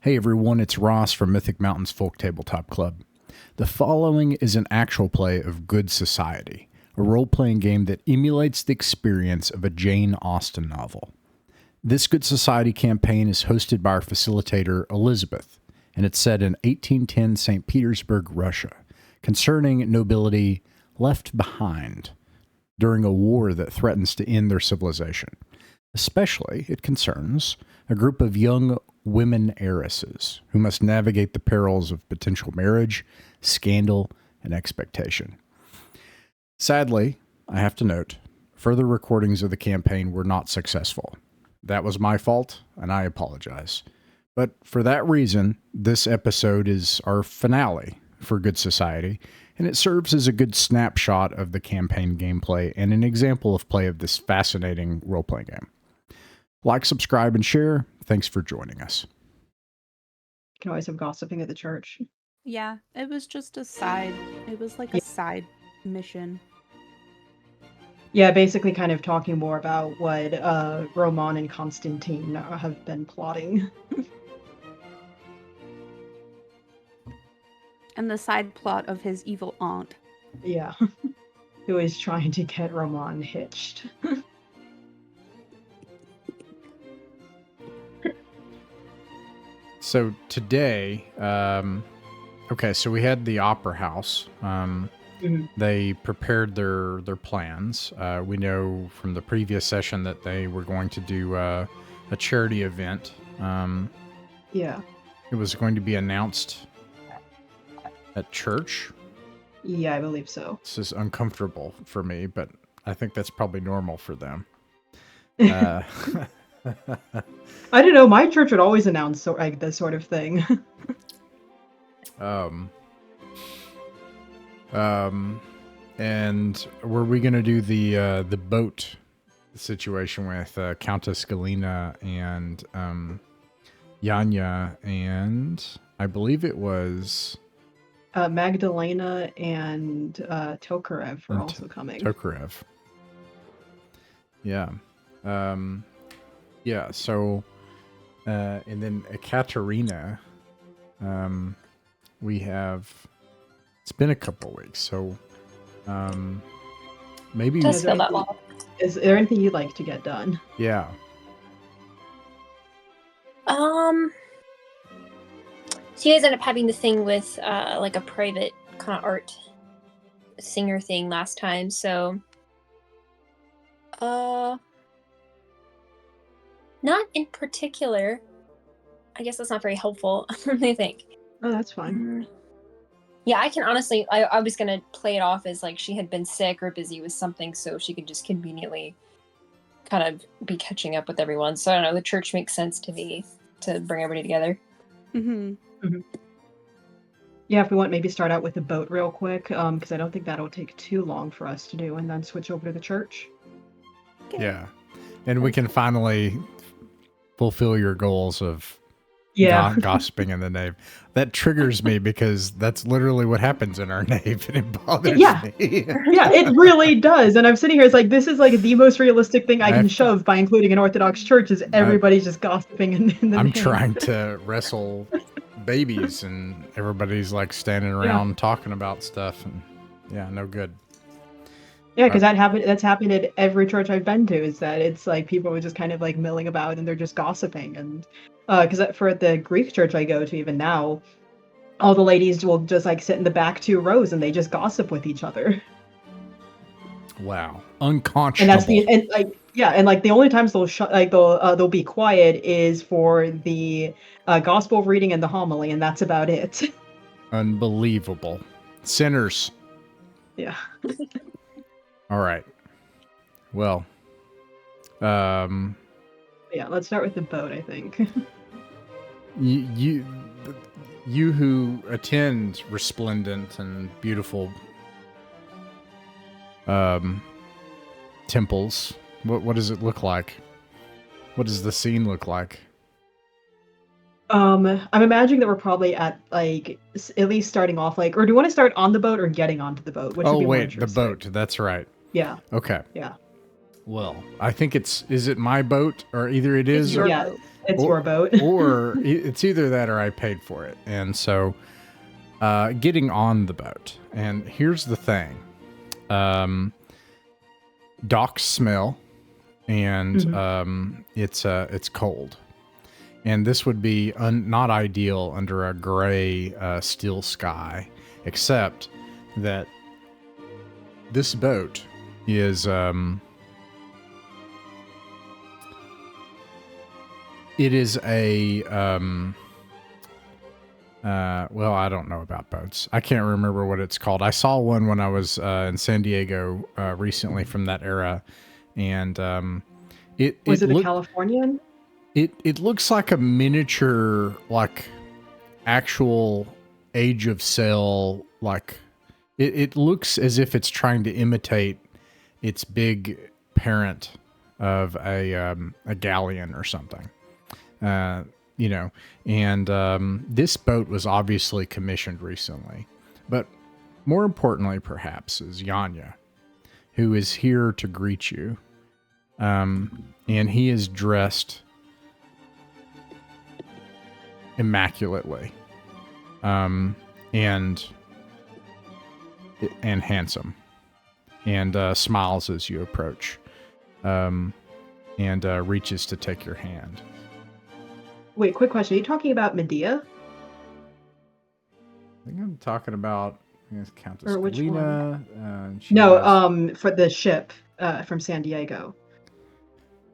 Hey everyone, it's Ross from Mythic Mountains Folk Tabletop Club. The following is an actual play of Good Society, a role-playing game that emulates the experience of a Jane Austen novel. This Good Society campaign is hosted by our facilitator, Elizabeth, and it's set in 1810 St. Petersburg, Russia, concerning nobility left behind during a war that threatens to end their civilization. Especially, it concerns a group of young women heiresses who must navigate the perils of potential marriage, scandal, and expectation. Sadly, I have to note, further recordings of the campaign were not successful. That was my fault, and I apologize. But for that reason, this episode is our finale for Good Society, and it serves as a good snapshot of the campaign gameplay and an example of play of this fascinating role-playing game. Like, subscribe, and share. Thanks for joining us. You can always have gossiping at the church. Yeah, it was just a side. It was like a side mission. Yeah, basically kind of talking more about what Roman and Konstantin have been plotting. And the side plot of his evil aunt. Yeah, who is trying to get Roman hitched. So today, so we had the Opera House. They prepared their plans. We know from the previous session that they were going to do a charity event. Yeah. It was going to be announced at church. Yeah, I believe so. This is uncomfortable for me, but I think that's probably normal for them. I don't know. My church would always announce this sort of thing. And were we going to do the boat situation with Countess Galina and Yanya, and I believe it was Magdalena and Tokarev were also coming. Tokarev. Yeah. Yeah, so, and then Ekaterina, we have, it's been a couple weeks, so, maybe... Does feel that long. Is there anything you'd like to get done? Yeah. So you guys ended up having the thing with, like a private kind of art singer thing last time, so, not in particular. I guess that's not very helpful. Let me think. Oh, that's fine. Yeah, I can honestly, I was going to play it off as like she had been sick or busy with something so she could just conveniently kind of be catching up with everyone. So I don't know, the church makes sense to me to bring everybody together. Yeah, if we want, maybe start out with the boat real quick, because I don't think that'll take too long for us to do, and then switch over to the church. Okay. Yeah. And we can finally fulfill your goals of gossiping in the nave. That triggers me because that's literally what happens in our nave, and it bothers me. Yeah, it really does. And I'm sitting here, it's like, this is like the most realistic thing I can shove by including an Orthodox church is everybody's just gossiping in the I'm nave. trying to wrestle babies, and everybody's like standing around talking about stuff, and no good. Yeah, because that's happened at every church I've been to, is that it's like people are just kind of like milling about and they're just gossiping. And because for the Greek church I go to even now, all the ladies will just like sit in the back 2 rows and they just gossip with each other. Wow, unconscionable. And that's the only times they'll be quiet is for the gospel reading and the homily, and that's about it. Unbelievable. Sinners. Yeah. All right. Well, let's start with the boat, I think. you who attend resplendent and beautiful temples, what does it look like? What does the scene look like? I'm imagining that we're probably at like at least starting off like, or do you want to start on the boat or getting onto the boat? The boat. That's right. Yeah. Okay. Yeah. Well, I think is it my boat, or either it is, your or, Yeah, boat. it's your boat. or it's either that or I paid for it. And so, getting on the boat. And here's the thing. Docks smell, and it's cold. And this would be not ideal under a gray, still sky, except that this boat is, it is a, well, I don't know about boats. I can't remember what it's called. I saw one when I was in San Diego recently from that era, and Was it a looked, Californian? it looks like a miniature, like actual Age of Sail, like it looks as if it's trying to imitate its big parent of a galleon or something. You know, and this boat was obviously commissioned recently. But more importantly, perhaps, is Yanya, who is here to greet you. And he is dressed immaculately, and handsome, and smiles as you approach, and reaches to take your hand. Wait, quick question. Are you talking about Medea? I think I'm talking about Countess Or which Galena. No, for the ship from San Diego.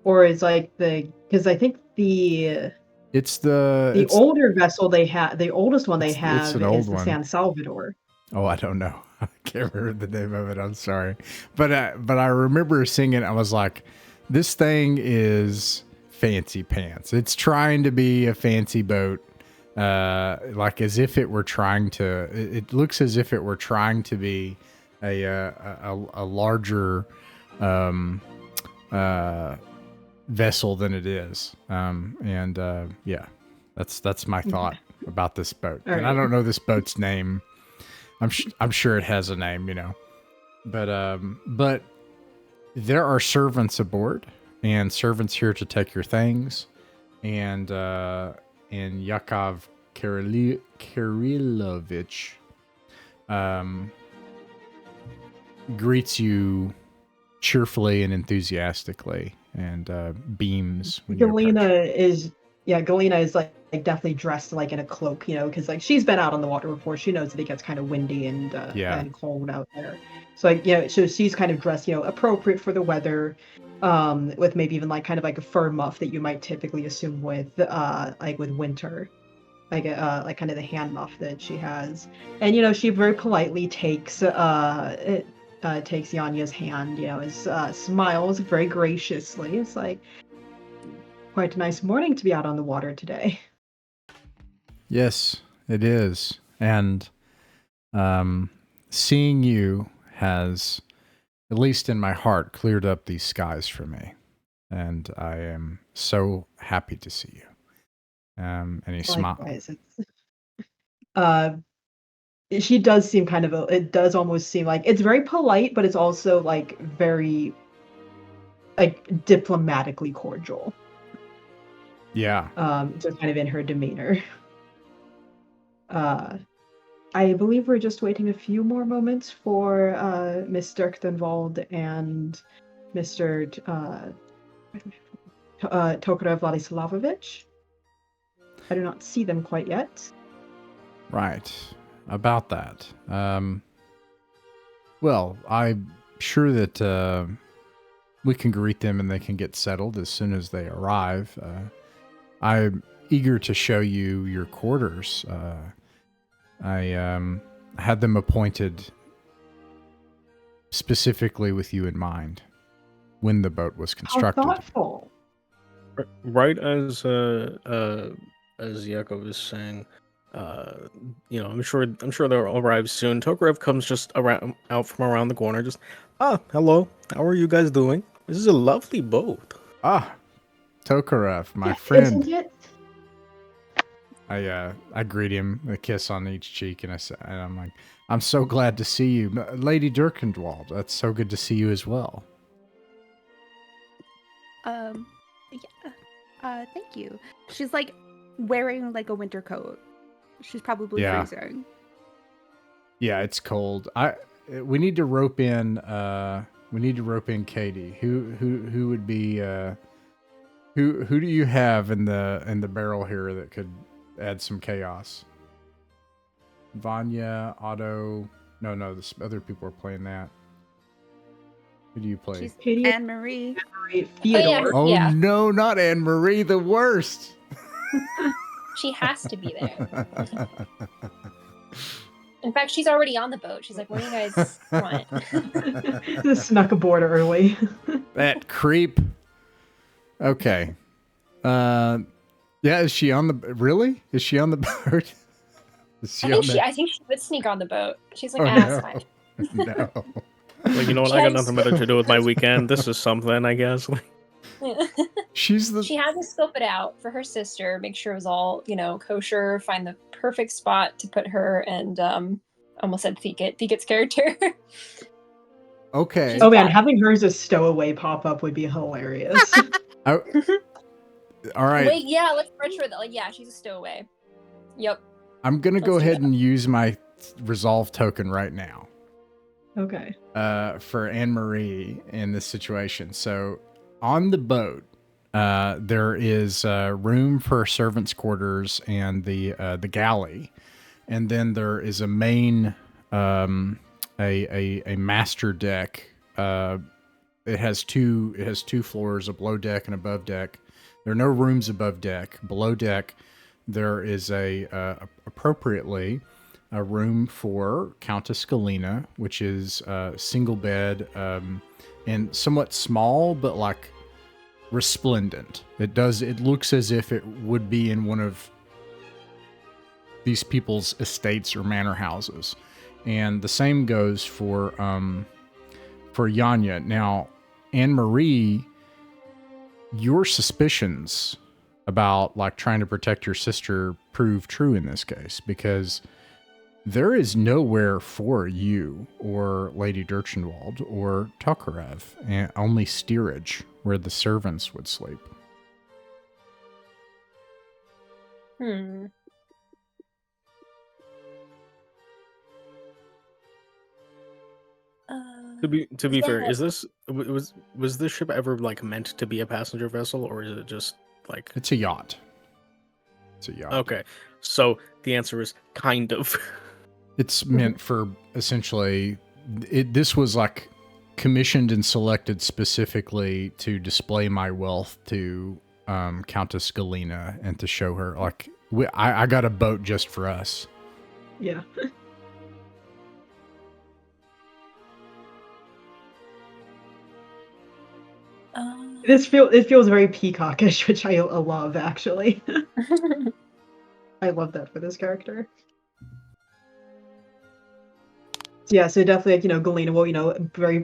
Or is like because I think it's the older vessel they have, the oldest one they it's have an old is the one. San Salvador. Oh, I don't know. I can't remember the name of it. I'm sorry, but I remember seeing it. I was like, this thing is fancy pants. It's trying to be a fancy boat, like as if it were trying to. It looks as if it were trying to be a larger vessel than it is. Yeah, that's my thought about this boat. All and right. I don't know this boat's name. I'm sure it has a name, you know, but there are servants aboard, and servants here to take your things, and Yakov Kirillovich greets you cheerfully and enthusiastically, and beams when you approach. Galena is like definitely dressed like in a cloak, you know, because like she's been out on the water before. She knows that it gets kind of windy and cold out there. So like, you know, so she's kind of dressed, you know, appropriate for the weather, with maybe even like kind of like a fur muff that you might typically assume with like with winter, like kind of the hand muff that she has. And you know, she very politely takes Yanya's hand, you know, smiles very graciously. It's like quite a nice morning to be out on the water today. Yes, it is. And seeing you has, at least in my heart, cleared up these skies for me. And I am so happy to see you. And he smiled. Likewise, she does seem kind of it does almost seem like it's very polite, but it's also like very like diplomatically cordial. Yeah. Just kind of in her demeanor. I believe we're just waiting a few more moments for Miss Dirkdenwald and Mr. Tokarev Vladislavovich. I do not see them quite yet. Right. About that. Well, I'm sure that we can greet them and they can get settled as soon as they arrive. I'm eager to show you your quarters. I had them appointed specifically with you in mind when the boat was constructed. How thoughtful. Right as Yakov is saying, you know, I'm sure they'll arrive soon. Tokarev comes just out from around the corner. Just, hello. How are you guys doing? This is a lovely boat. Tokarev, my friend. Isn't it? I greet him, a kiss on each cheek, and I'm like, I'm so glad to see you, Lady Dirkendwald. That's so good to see you as well. Yeah. Thank you. She's like wearing like a winter coat. She's probably Yeah. freezing. Yeah, it's cold. We need to rope in. We need to rope in Katie. Who would be? Who do you have in the barrel here that could add some chaos? Vanya, Otto. No. This other people are playing that. Who do you play? She's Katie, Anne Marie. Theodore. Oh Yeah. no, not Anne Marie, the worst. She has to be there. In fact, she's already on the boat. She's like, what do you guys want? Just snuck aboard early. That creep. Okay. Yeah, is she on the really? Is she on the boat? Is she I think she would sneak on the boat. She's like, Oh, it's no. fine. No. Like, you know what? I got nothing better to do with my weekend. This is something, I guess. She's the She had to scope it out for her sister, make sure it was all, kosher, find the perfect spot to put her and almost said Thieket's character. Okay. Oh man, having her as a stowaway pop up would be hilarious. All right. Wait, yeah, let's retro that. Like, yeah, she's a stowaway. Yep. I'm gonna go Let's do ahead and use my resolve token right now. Okay. For Anne Marie in this situation. So on the boat, there is room for servants' quarters and the galley, and then there is a main a master deck. It has two floors, a below deck and above deck. There are no rooms above deck. Below deck, there is appropriately a room for Countess Galina, which is a single bed and somewhat small, but like resplendent. It looks as if it would be in one of these people's estates or manor houses. And the same goes for Yanya. Now, Anne Marie, your suspicions about like trying to protect your sister prove true in this case, because there is nowhere for you or Lady Derchenwald or Tokarev, and only steerage where the servants would sleep. To be fair, is this was this ship ever like meant to be a passenger vessel, or is it just like It's a yacht. It's a yacht. Okay, so the answer is kind of. It's meant for essentially. This was like commissioned and selected specifically to display my wealth to Countess Galina and to show her like I got a boat just for us. Yeah. It feels very peacockish, which I love actually. I love that for this character. Yeah, so definitely, Galena will, very,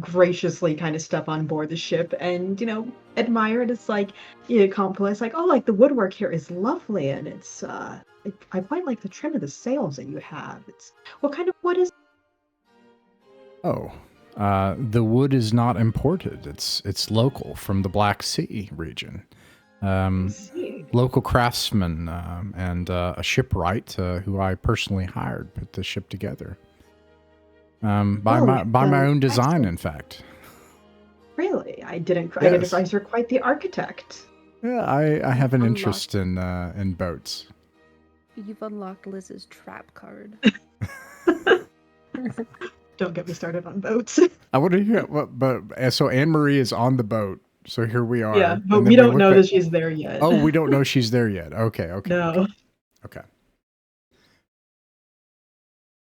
graciously kind of step on board the ship and, admire it. It's like, compliment. It's like, oh, like the woodwork here is lovely, and it's, I quite like the trim of the sails that you have. What kind of wood is? Oh, the wood is not imported. It's local from the Black Sea region. Local craftsmen and a shipwright who I personally hired put the ship together. By my own design, in fact. Really, I didn't realize you're quite the architect. Yeah, I have an interest in boats. You've unlocked Liz's trap card. Don't get me started on boats. I want to hear but so Anne Marie is on the boat. So here we are. Yeah, but we don't know that she's there yet. Oh, we don't know she's there yet. Okay. No. Okay.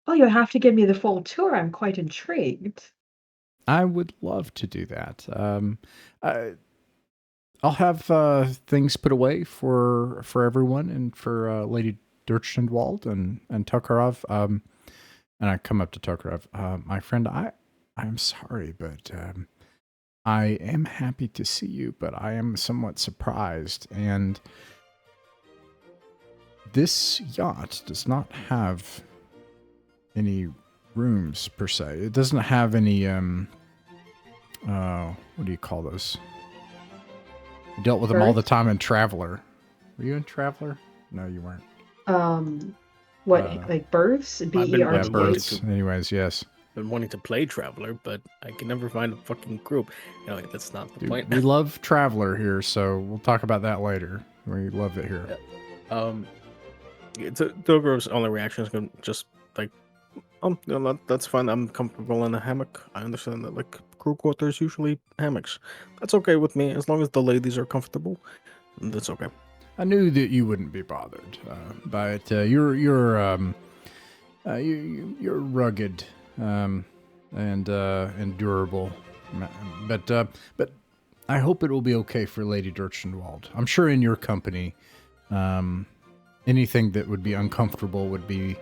Oh, you have to give me the full tour. I'm quite intrigued. I would love to do that. I'll have things put away for everyone and for Lady Derchenwald and Tokarev. And I come up to Tokarev. My friend, I'm sorry, but I am happy to see you, but I am somewhat surprised. And this yacht does not have any rooms per se. It doesn't have any what do you call those? You dealt with them all the time in Traveler. Were you in Traveler? No, you weren't. Like births? I've BERTH? been Yeah, wanting birds. to- Anyways, yes. Been wanting to play Traveler, but I can never find a fucking group. Anyway, that's not the Dude, point. we love Traveler here, so we'll talk about that later. We love it here. Togro's only reaction is going to just like, that's fine. I'm comfortable in a hammock. I understand that like crew quarters usually hammocks. That's okay with me as long as the ladies are comfortable. That's okay. I knew that you wouldn't be bothered by it. You're rugged and durable, but I hope it will be okay for Lady Dirchenwald. I'm sure in your company, anything that would be uncomfortable would be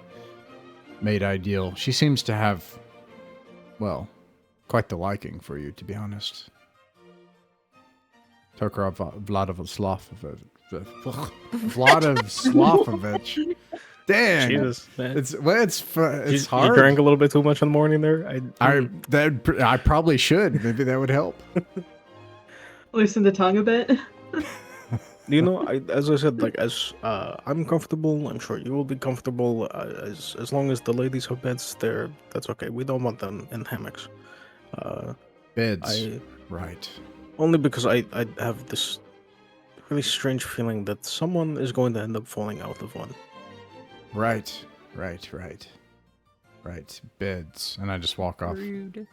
made ideal. She seems to have, well, quite the liking for you, to be honest. Tokarov Vladislavovich. Dang, Jesus, man. it's You hard. drank a little bit too much in the morning there. I probably should. Maybe that would help. Loosen the tongue a bit. You know, as I said, like as I'm comfortable, I'm sure you will be comfortable. As long as the ladies have beds, that's okay. We don't want them in hammocks. Beds, right? Only because I have this really strange feeling that someone is going to end up falling out of one. Right. Beds, and I just walk off. Rude.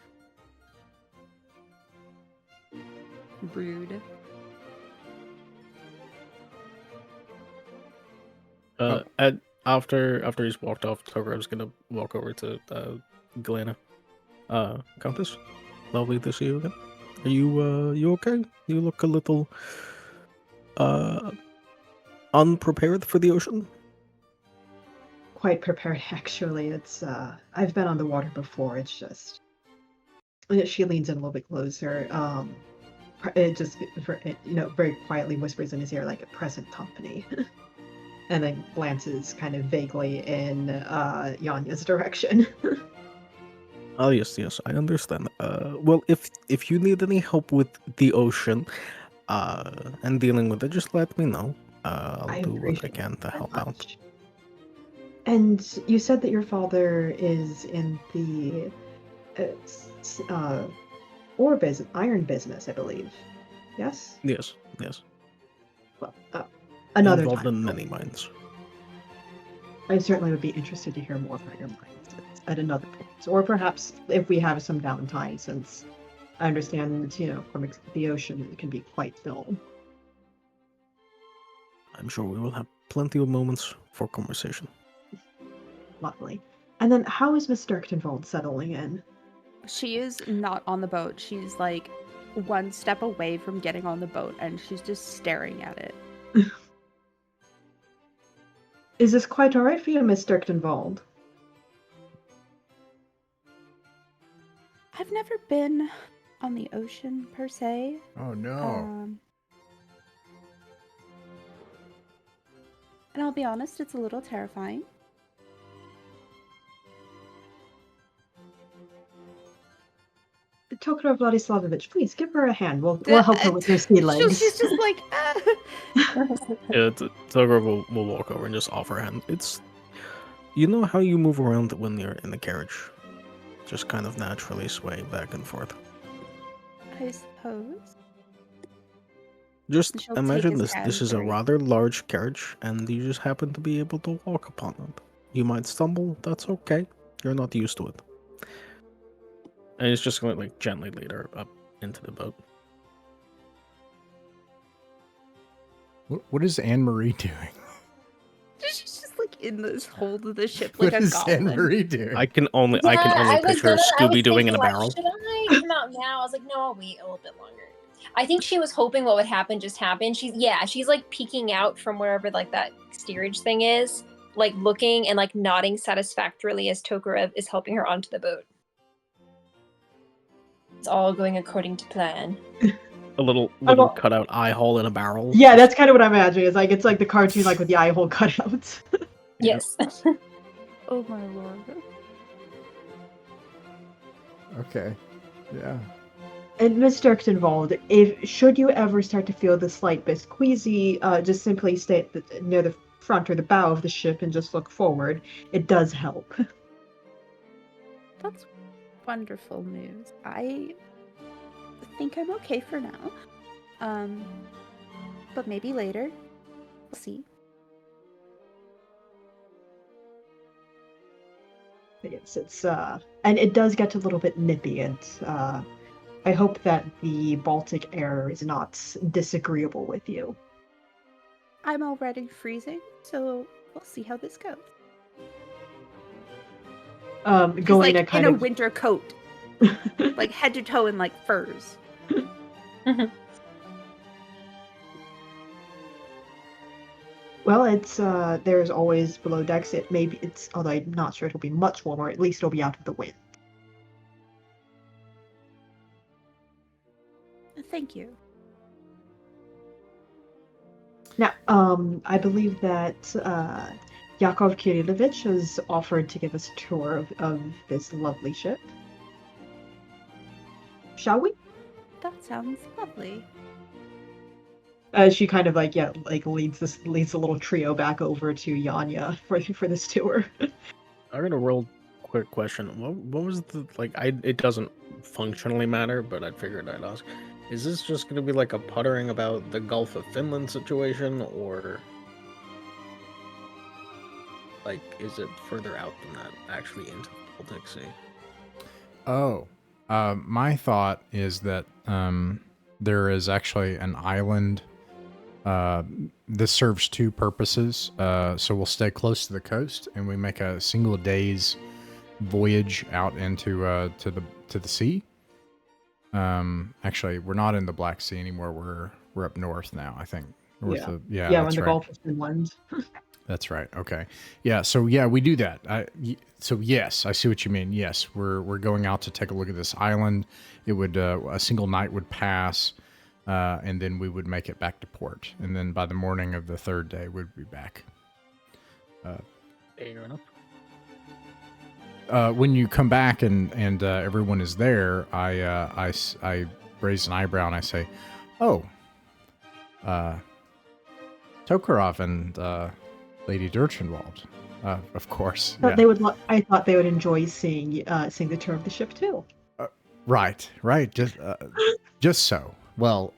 Rude. After he's walked off, Togorov's gonna walk over to Galena. Countess, lovely to see you again. Are you okay? You look a little unprepared for the ocean. Quite prepared, actually. It's I've been on the water before. It's just she leans in a little bit closer. It just very quietly whispers in his ear like a present company, and then glances kind of vaguely in Yanya's direction. Oh yes, I understand. Well, if you need any help with the ocean, and dealing with it, just let me know. I'll do what I can to help out. And you said that your father is in the iron business, I believe. Yes? Yes. Well, another Involved time. in many mines. I certainly would be interested to hear more about your minds at another point. Or perhaps if we have some downtime, since I understand, from the ocean, it can be quite dull. I'm sure we will have plenty of moments for conversation. Lovely. And then how is Miss Dirktenwald settling in? She is not on the boat. She's like one step away from getting on the boat, and she's just staring at it. Is this quite all right for you, Miss Dirktenwald? I've never been on the ocean per se. Oh no. And I'll be honest, it's a little terrifying. Tokar Vladislavovich, please give her a hand. We'll help her with her sea legs. She's just like, Yeah, Togor will walk over and just offer a hand. It's, you know how you move around when you're in the carriage, just kind of naturally sway back and forth. I suppose. Just She'll imagine take his this. This is a hand, right? rather large carriage, and you just happen to be able to walk upon it. You might stumble. That's okay. You're not used to it. And it's just going to like gently lead her up into the boat. What is Anne Marie doing? She's just like in this hold of the ship like What a is Anne goblin. Marie doing? I can only picture Scooby doing in a barrel. Should I come out now? I was like, no, I'll wait a little bit longer. I think she was hoping what would happen just happened. She's like peeking out from wherever like that steerage thing is, like looking and like nodding satisfactorily as Tokarev is helping her onto the boat. It's all going according to plan. A little cutout eye hole in a barrel. Yeah, that's kind of what I'm imagining. It's like the cartoon, like with the eye hole cutouts. Yes. Oh my lord. Okay. Yeah. And Miss Dirksenwald, if should you ever start to feel the slight bit queasy, just simply stay near the front or the bow of the ship and just look forward. It does help. That's wonderful news. I think I'm okay for now. But maybe later. We'll see. Yes, it's and it does get a little bit nippy, and I hope that the Baltic air is not disagreeable with you. I'm already freezing, so we'll see how this goes. She's Going like kind in a of winter coat, like head to toe in like furs. Well, it's there's always below decks. Although I'm not sure it'll be much warmer. At least it'll be out of the wind. Thank you. Now, I believe that Yakov Kirilovich has offered to give us a tour of this lovely ship. Shall we? That sounds lovely. She kind of leads the little trio back over to Yanya for this tour. I got a real quick question. What was the it doesn't functionally matter, but I figured I'd ask. Is this just going to be like a puttering about the Gulf of Finland situation, or like is it further out than that, actually into the Baltic Sea? Oh, my thought is that there is actually an island. This serves two purposes. So we'll stay close to the coast, and we make a single day's voyage out into to the sea. Actually, we're not in the Black Sea anymore. We're up north now, I think. North of when that's the right. Gulf of Finland. That's right. Okay. Yeah. So yeah, we do that. So yes, I see what you mean. Yes, we're going out to take a look at this island. It would a single night would pass, and then we would make it back to port, and then by the morning of the third day, we'd be back. Fair enough. When you come back and everyone is there, I raise an eyebrow and I say, "Oh, Tokarov and Lady Dirchenwald, of course." I thought they would enjoy seeing the tour of the ship too. Right. Just so. Well,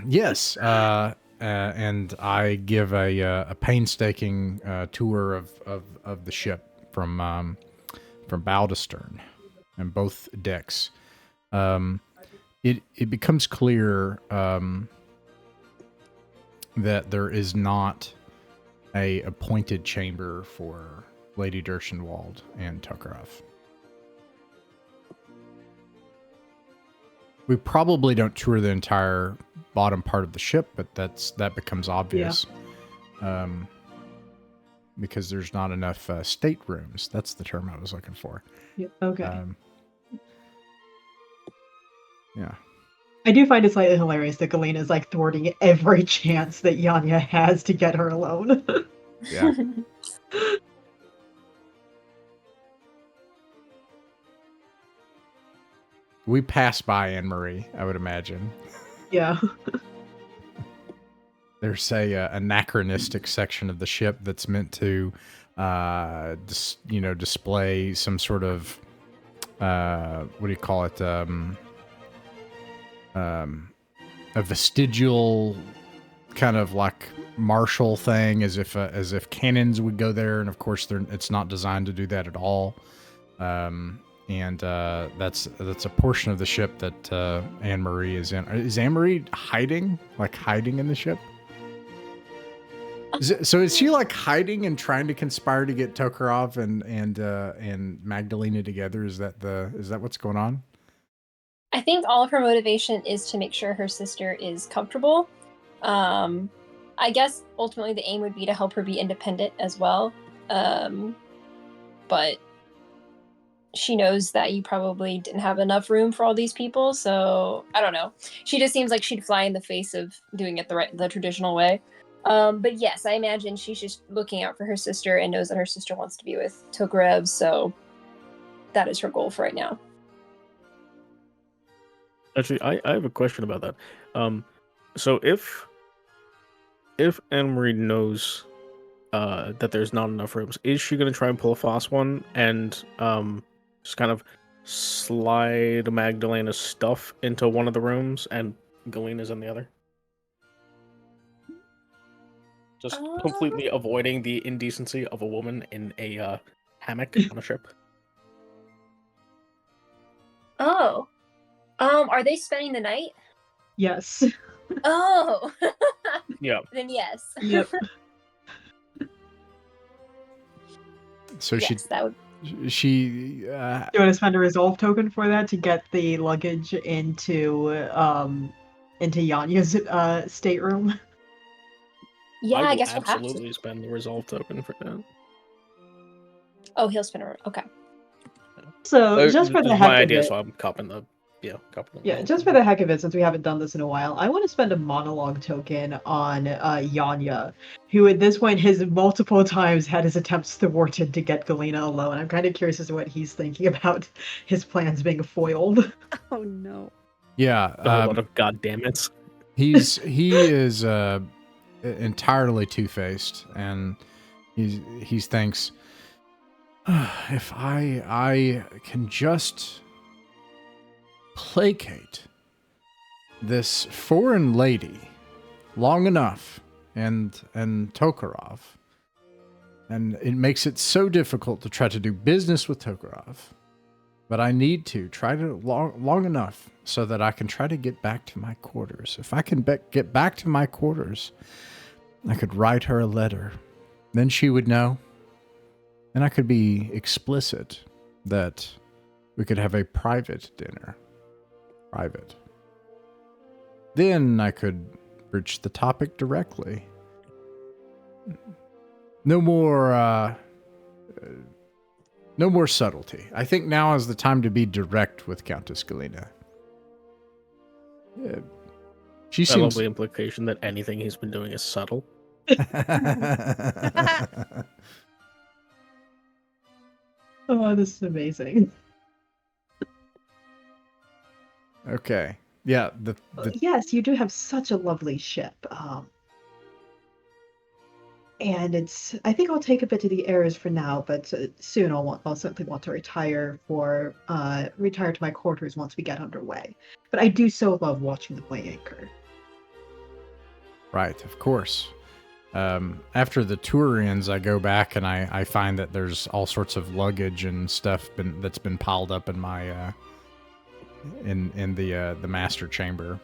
yes. And I give a painstaking tour of the ship from bow to stern and both decks. It becomes clear that there is not a appointed chamber for Lady Dirchenwald and Tokarov. We probably don't tour the entire bottom part of the ship, but that becomes obvious. Yeah. Because there's not enough staterooms. That's the term I was looking for. Yeah, okay. Yeah. I do find it slightly hilarious that Galena is like thwarting every chance that Yanya has to get her alone. Yeah. We pass by Anne-Marie, I would imagine. Yeah. There's a anachronistic section of the ship that's meant to, display some sort of, what do you call it? A vestigial kind of like martial thing, as if cannons would go there, and of course it's not designed to do that at all. And that's a portion of the ship that Anne-Marie is in. Is Anne-Marie hiding in the ship? So is she like hiding and trying to conspire to get Tokarov and Magdalena together? Is that what's going on? I think all of her motivation is to make sure her sister is comfortable. I guess ultimately the aim would be to help her be independent as well. But she knows that you probably didn't have enough room for all these people, so I don't know. She just seems like she'd fly in the face of doing it the traditional way. But yes, I imagine she's just looking out for her sister and knows that her sister wants to be with Tokarev, so that is her goal for right now. Actually, I have a question about that. So if Anne-Marie knows that there's not enough rooms, is she gonna try and pull a fast one and just kind of slide Magdalena's stuff into one of the rooms and Galena's in the other? Just completely avoiding the indecency of a woman in a hammock on a ship. Oh. Are they spending the night? Yes. Oh. Yeah. Then yes. Yep. So Yes, that would. she Do you want to spend a resolve token for that to get the luggage into Yanya's stateroom? Yeah, I will guess we'll have to. absolutely spend the resolve token for that. Oh, he'll spin around. Okay. So just for the It's heck my of idea, it, so I'm copping the yeah, just for the heck of it, since we haven't done this in a while, I want to spend a monologue token on Yanya, who at this point has multiple times had his attempts thwarted to get Galena alone. I'm kind of curious as to what he's thinking about his plans being foiled. Oh no. yeah, a whole lot of goddammits. he is entirely two-faced, and he thinks, if I can just placate this foreign lady long enough, and Tokarov, and it makes it so difficult to try to do business with Tokarov, but I need to try to long enough so that I can try to get back to my quarters. If I can get back to my quarters, I could write her a letter. Then she would know. And I could be explicit that we could have a private dinner. Private. Then I could broach the topic directly. No more subtlety. I think now is the time to be direct with Countess Galena. She I love seems... the implication that anything he's been doing is subtle. Oh, this is amazing. Okay. Yeah, Yes, you do have such a lovely ship. And I think I'll take a bit of the errors for now, but soon I'll simply want to retire to my quarters once we get underway. But I do so love watching the play anchor. right, of course. After the tour ends, I go back and I find that there's all sorts of luggage and stuff that's been piled up in my in the master chamber,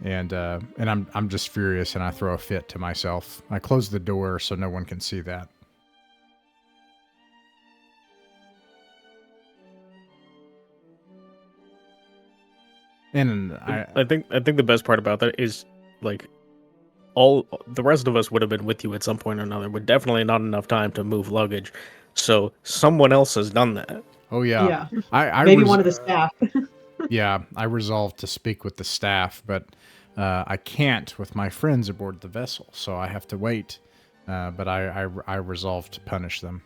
and I'm just furious, and I throw a fit to myself. I close the door so no one can see that. And I think the best part about that is, like, all the rest of us would have been with you at some point or another, but definitely not enough time to move luggage. So someone else has done that. Oh yeah, Yeah. I Maybe one of the staff. Yeah, I resolved to speak with the staff, but I can't with my friends aboard the vessel, so I have to wait. But I resolved to punish them,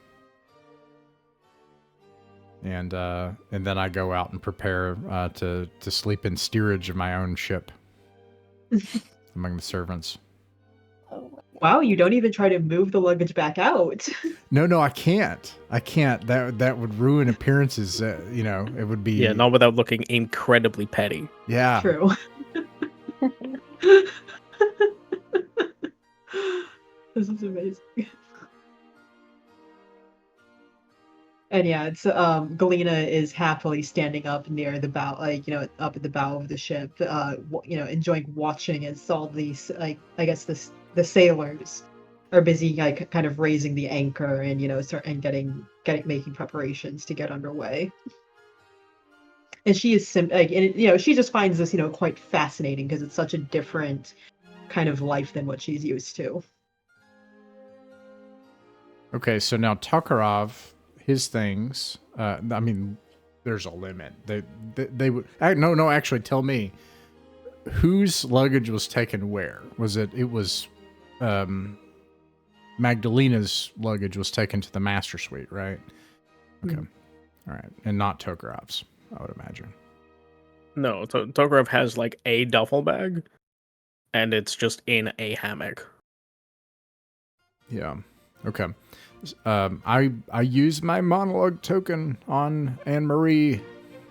and then I go out and prepare to sleep in steerage of my own ship among the servants. Wow, you don't even try to move the luggage back out. No, I can't. That would ruin appearances. It would be... Yeah, not without looking incredibly petty. Yeah. True. This is amazing. And yeah, it's Galena is happily standing up near the bow, up at the bow of the ship, enjoying watching as all these, I guess the sailors are busy, kind of raising the anchor and making preparations to get underway. And she is she just finds this quite fascinating because it's such a different kind of life than what she's used to. Okay, so now Tokarov, his things. I mean, there's a limit. They would no. Actually, tell me, whose luggage was taken where? It was Magdalena's luggage was taken to the master suite, right? Okay, all right, and not Tokarov's, I would imagine. No, Tokarev has like a duffel bag, and it's just in a hammock. Yeah. Okay. I use my monologue token on Anne Marie.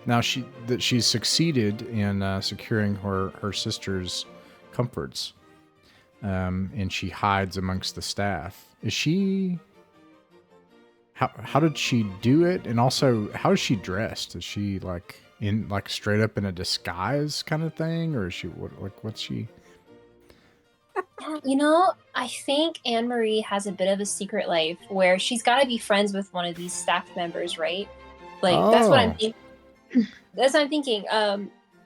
Now she's succeeded in securing her sister's comforts, and she hides amongst the staff. Is she? How did she do it? And also, how is she dressed? Is she like straight up in a disguise kind of thing, or is she what's she? You know, I think Anne Marie has a bit of a secret life where she's got to be friends with one of these staff members, right? Like that's what I'm thinking. That's what I'm thinking.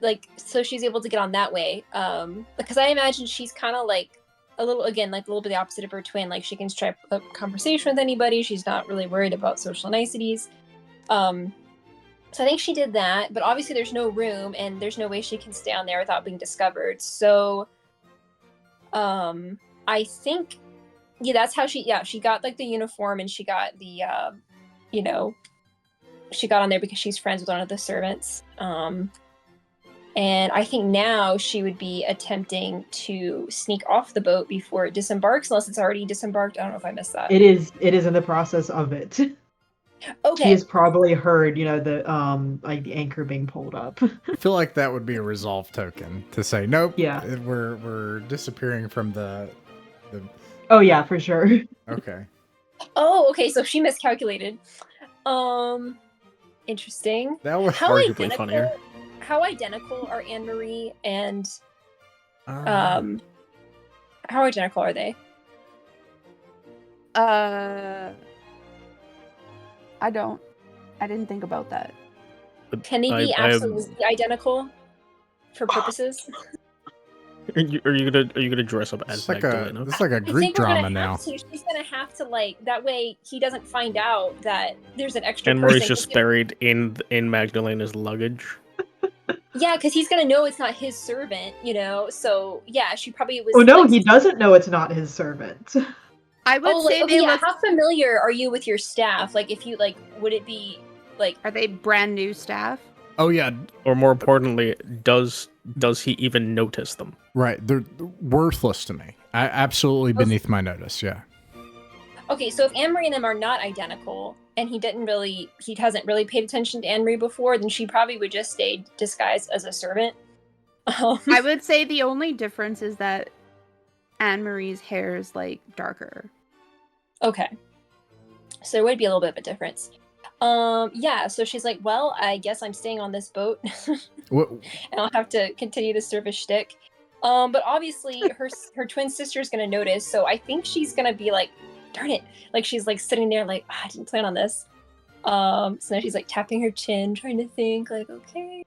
Like so she's able to get on that way. Because I imagine she's kind of like a little bit the opposite of her twin. Like she can strike up conversation with anybody. She's not really worried about social niceties. So I think she did that, but obviously there's no room and there's no way she can stay on there without being discovered. So I think that's how she got like the uniform and she got the she got on there because she's friends with one of the servants. And I think now she would be attempting to sneak off the boat before it disembarks, unless it's already disembarked. I don't know if I missed that. It is in the process of it. Okay. She has probably heard, the like the anchor being pulled up. I feel like that would be a resolve token to say nope. Yeah. We're disappearing from the. Oh yeah, for sure. Okay. Oh, okay. So she miscalculated. Interesting. That was How arguably identical- funnier. How identical are Anne Marie and how identical are they? I didn't think about that. Can they be absolutely identical for purposes? Are you gonna dress up as It's like a Magdalena? a I Greek think we're drama gonna now. have to. She's gonna have to that way he doesn't find out that there's an extra. And Marie's person, just buried in Magdalena's luggage. Yeah, because he's gonna know it's not his servant, So yeah, she probably was. Oh no, he doesn't know it's not his servant. I would say they look. How familiar are you with your staff? Like, if you would it be like? Are they brand new staff? Oh yeah, Or more importantly, does he even notice them? right. They're worthless to me. Absolutely beneath my notice. Yeah. Okay, so if Anne Marie and them are not identical, and he hasn't really paid attention to Anne Marie before, then she probably would just stay disguised as a servant. I would say the only difference is that Anne Marie's hair is darker. Okay, so there would be a little bit of a difference. Yeah. So she's like, "Well, I guess I'm staying on this boat, What? and I'll have to continue to serve a shtick." But obviously, her twin sister is gonna notice, so I think she's gonna be like, darn it, she's sitting there I didn't plan on this. So now she's tapping her chin, trying to think okay.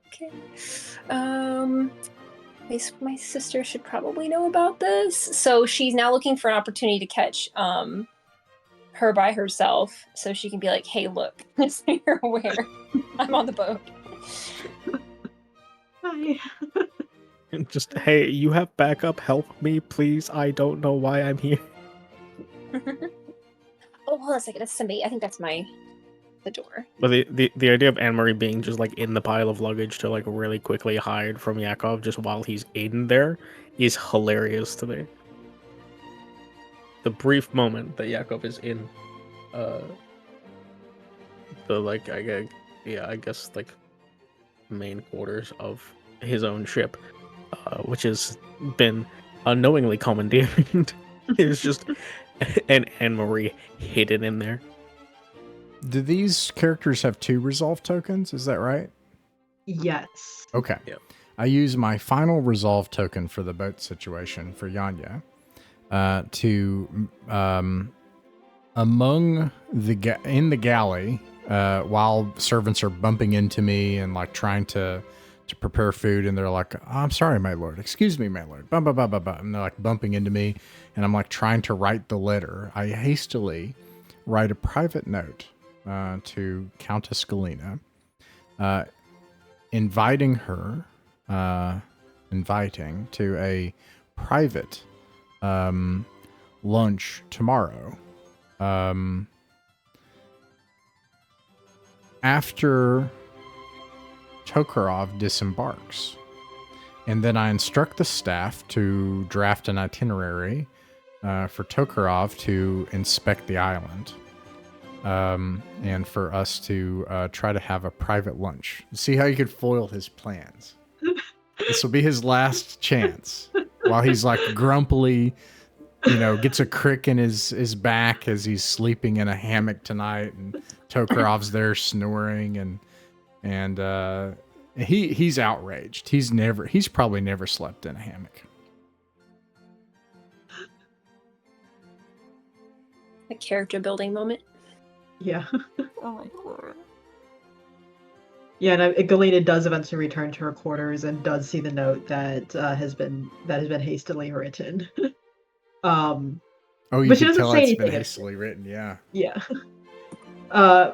My sister should probably know about this. So she's now looking for an opportunity to catch her by herself, so she can be like, hey, look, just so you're aware, I'm on the boat. Hi. Just, hey, you have backup, help me, please. I don't know why I'm here. Oh, hold on a second. That's somebody. I think that's the door. But the idea of Anne Marie being just in the pile of luggage to really quickly hide from Yakov just while he's in there is hilarious to me. The brief moment that Yakov is in I guess main quarters of his own ship, which has been unknowingly commandeered. It's just and Anne Marie hidden in there. Do these characters have 2 resolve tokens? Is that right? Yes. Okay. Yep. I use my final resolve token for the boat situation for Yanya to among in the galley while servants are bumping into me and trying to prepare food, and they're like, oh, I'm sorry, my lord. Excuse me, my lord. Bum, bum, bum, bum, bum. And they're bumping into me, and I'm trying to write the letter. I hastily write a private note to Countess Galina, inviting her to a private lunch tomorrow. After Tokarov disembarks. And then I instruct the staff to draft an itinerary for Tokarov to inspect the island. And for us to try to have a private lunch. See how you could foil his plans. This will be his last chance. While he's like grumpily, gets a crick in his back as he's sleeping in a hammock tonight, and Tokarov's there snoring, and he's outraged. He's probably never slept in a hammock. A character building moment. Yeah. Oh my lord. Yeah, and Galena does eventually return to her quarters and does see the note that has been hastily written. Oh, you but she can doesn't tell say it's been anything. hastily written. Yeah. Yeah.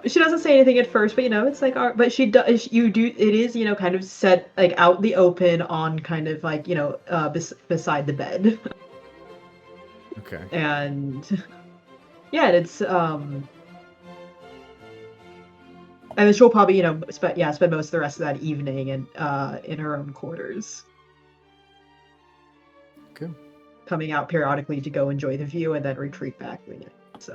She doesn't say anything at first, but it's like, but she does. It is, kind of set like out the open on kind of like beside the bed. Okay. And yeah, it's and then she'll probably spend most of the rest of that evening in her own quarters. Good. Coming out periodically to go enjoy the view and then retreat back when it's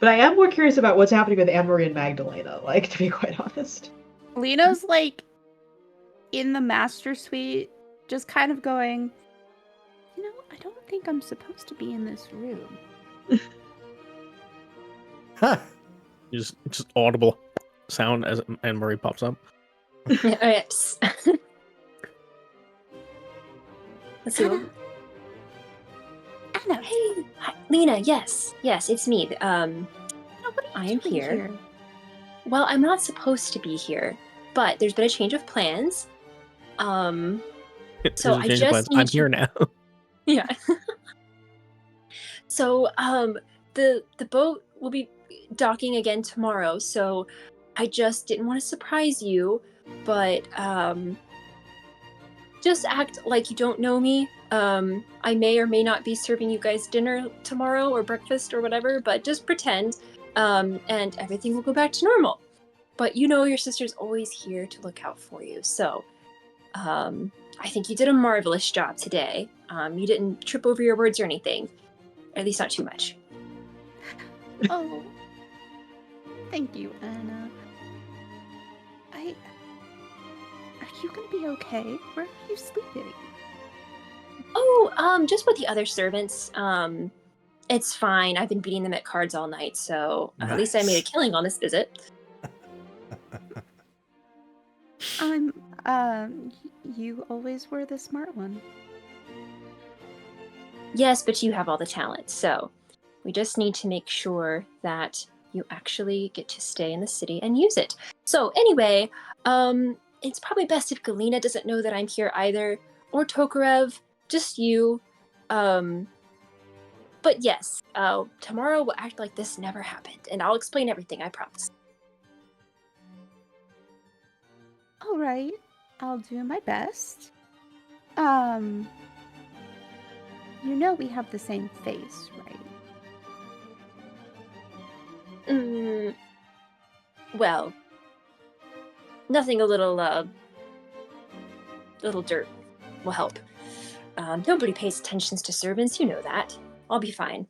But I am more curious about what's happening with Anne-Marie and Magdalena, like, to be quite honest. Lena's like in the master suite, just kind of going, I don't think I'm supposed to be in this room. Just audible sound as Anne-Marie pops up. Yes. Let's see. Anna. Anna. Hey, hi, Lena. Yes, it's me. What are you I am doing here. Well, I'm not supposed to be here, but there's been a change of plans. So Here's a I change of just plans. need I'm to- here now. Yeah. So the boat will be docking again tomorrow. So I just didn't want to surprise you, but just act like you don't know me. I may or may not be serving you guys dinner tomorrow or breakfast or whatever, but just pretend, and everything will go back to normal. But your sister's always here to look out for you. So I think you did a marvelous job today. You didn't trip over your words or anything. At least not too much. Oh, thank you, Anna. Are you gonna be okay? Where are you sleeping? Oh, just with the other servants. It's fine. I've been beating them at cards all night, so at least I made a Nice. killing on this visit. You always were the smart one. Yes, but you have all the talent, so we just need to make sure that you actually get to stay in the city and use it. So anyway, it's probably best if Galena doesn't know that I'm here either, or Tokarev, just you. But yes, tomorrow we'll act like this never happened, and I'll explain everything, I promise. All right, I'll do my best. We have the same face, right? Well, nothing a little dirt will help. Nobody pays attention to servants, you know that. I'll be fine.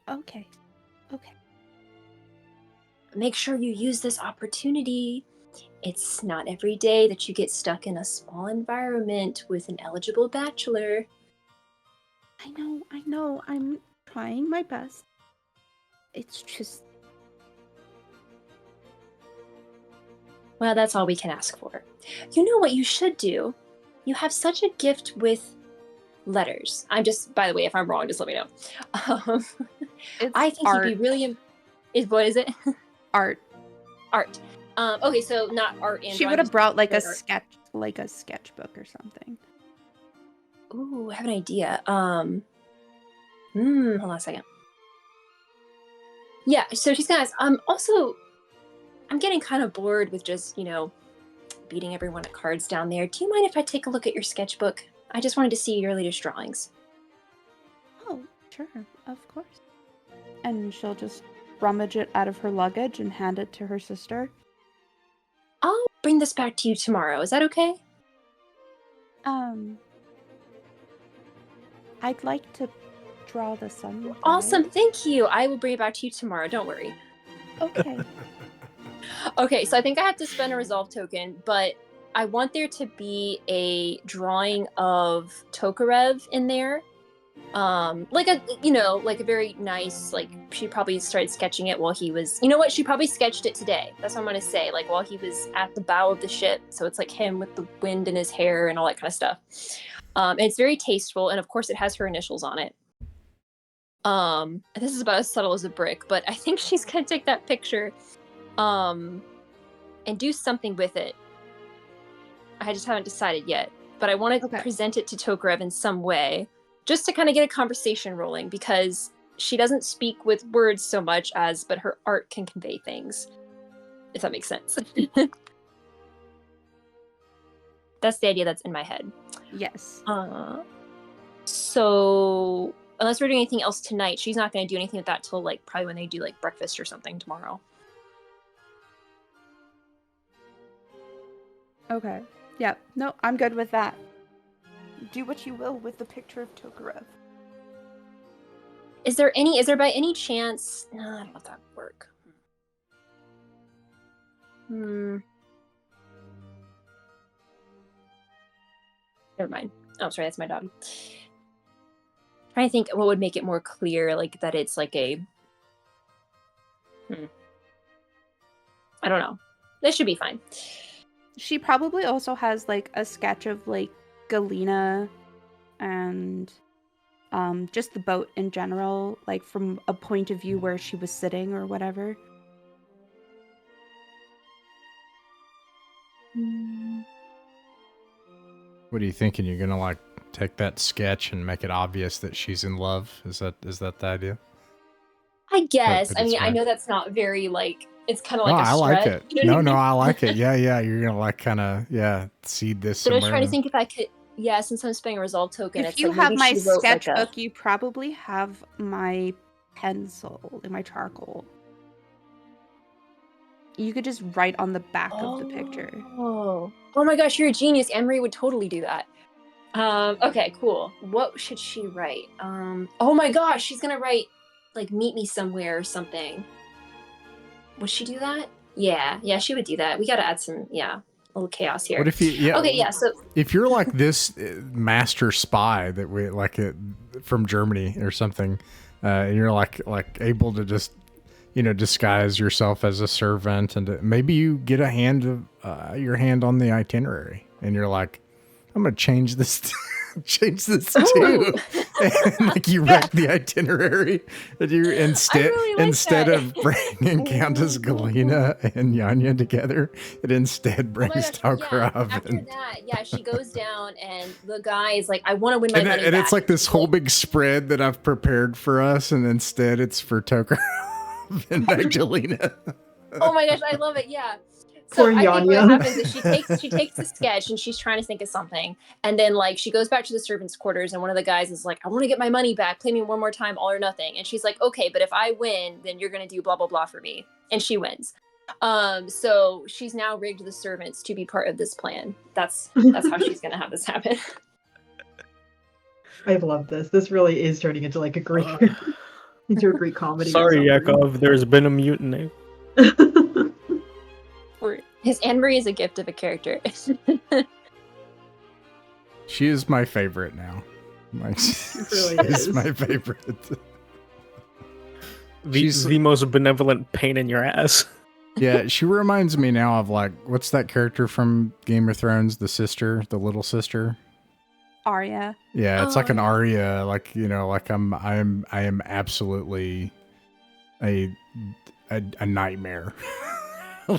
Okay. Make sure you use this opportunity. It's not every day that you get stuck in a small environment with an eligible bachelor. I know. I'm trying my best. It's just... Well, that's all we can ask for. You know what you should do? You have such a gift with letters. By the way, if I'm wrong, just let me know. It's I think art. you'd be really... What is it? Art. Art. Okay, so not art and She drawing, would have just brought like a art. sketchbook or something. Ooh, I have an idea. Hold on a second. Yeah, so she's gonna ask, also, I'm getting kind of bored with just, beating everyone at cards down there. Do you mind if I take a look at your sketchbook? I just wanted to see your latest drawings. Oh, sure, of course. And she'll just rummage it out of her luggage and hand it to her sister. I'll bring this back to you tomorrow. Is that okay? I'd like to draw the sun. Awesome, thank you. I will bring it back to you tomorrow. Don't worry. Okay. Okay, so I think I have to spend a resolve token, but I want there to be a drawing of Tokarev in there. Like a very nice, like, she probably started sketching it while he was, you know what, she probably sketched it today. That's what I'm gonna say, like, while he was at the bow of the ship. So it's like him with the wind in his hair and all that kind of stuff. And it's very tasteful, and of course it has her initials on it. This is about as subtle as a brick, but I think she's gonna take that picture, and do something with it. I just haven't decided yet, but I want to present it to Tokarev in some way, just to kind of get a conversation rolling, because she doesn't speak with words so much but her art can convey things, if that makes sense. That's the idea that's in my head. Yes. So unless we're doing anything else tonight, she's not going to do anything with that till like probably when they do like breakfast or something tomorrow. Okay. Yeah. No, I'm good with that. Do what you will with the picture of Tokarev. Is there by any chance? No, I don't know if that would work. Never mind. Oh, sorry, that's my dog. Trying to think what would make it more clear, like that it's like a. I don't know. This should be fine. She probably also has like a sketch of like Galena and just the boat in general, like from a point of view where she was sitting or whatever. What are you thinking? You're gonna like take that sketch and make it obvious that she's in love? Is that the idea? I guess. I mean, I know that's not very like. It's kind of like a I stretch. like it. You know what I mean? I like it. Yeah. You're gonna like kind of seed this. So I was somewhere. trying to think if I could. Yeah, since I'm spending a resolve token, If it's you like have maybe my she wrote sketchbook, like you probably have my pencil and my charcoal. You could just write on the back of the picture. Oh my gosh, you're a genius. Anne-Marie would totally do that. Okay, cool. What should she write? Oh my gosh, she's gonna write like "meet me somewhere" or something. Would she do that? Yeah, she would do that. We gotta add some, a little chaos here. What if you? Yeah. Okay, yeah. So if you're like this master spy that we like from Germany or something, and you're like able to just disguise yourself as a servant, and maybe you get your hand on the itinerary, and you're like, I'm gonna change this too. And like you wreck the itinerary, and you instead of bringing Countess Galena and Yanya together, it instead brings Tokarev. After that, she goes down, and the guy is like, I want to win my money back. And it's like this whole big spread that I've prepared for us, and instead it's for Tokarev and Magdalena. Oh my gosh, I love it. Yeah. So I think what happens is she takes the sketch and she's trying to think of something, and then like she goes back to the servants' quarters, and one of the guys is like, I want to get my money back, play me one more time, all or nothing. And she's like, okay, but if I win, then you're gonna do blah blah blah for me. And she wins. So she's now rigged the servants to be part of this plan. That's how she's gonna have this happen. I love this. This really is turning into like a Greek into a Greek comedy. Sorry, Yakov, there's been a mutiny. His Anne-Marie is a gift of a character. She is my favorite now. She is my favorite. She's the most benevolent pain in your ass. Yeah, she reminds me now of like, what's that character from Game of Thrones? The little sister. Arya. Yeah, it's like an Arya. Like like I am absolutely a nightmare.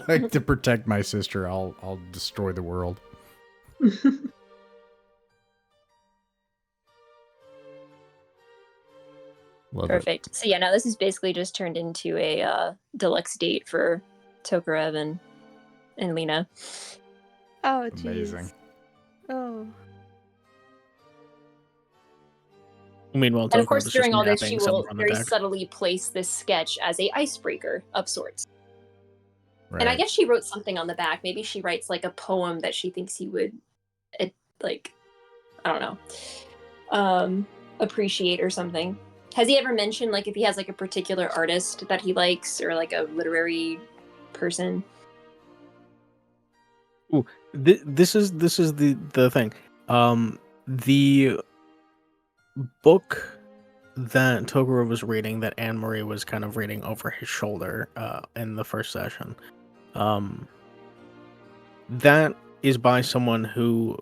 Like to protect my sister, I'll destroy the world. Perfect. So now this is basically just turned into a deluxe date for Tokarev and Lena. Oh, geez. Amazing. Oh. Meanwhile, And of Tokar course, was just during all this, she napping will somewhere on the very deck. subtly place this sketch as a icebreaker of sorts. Right. And I guess she wrote something on the back. Maybe she writes like a poem that she thinks he would, like, I don't know, appreciate or something. Has he ever mentioned like if he has like a particular artist that he likes or like a literary person? Ooh, this is the thing. The book that Toguro was reading, that Anne Marie was kind of reading over his shoulder in the first session, that is by someone who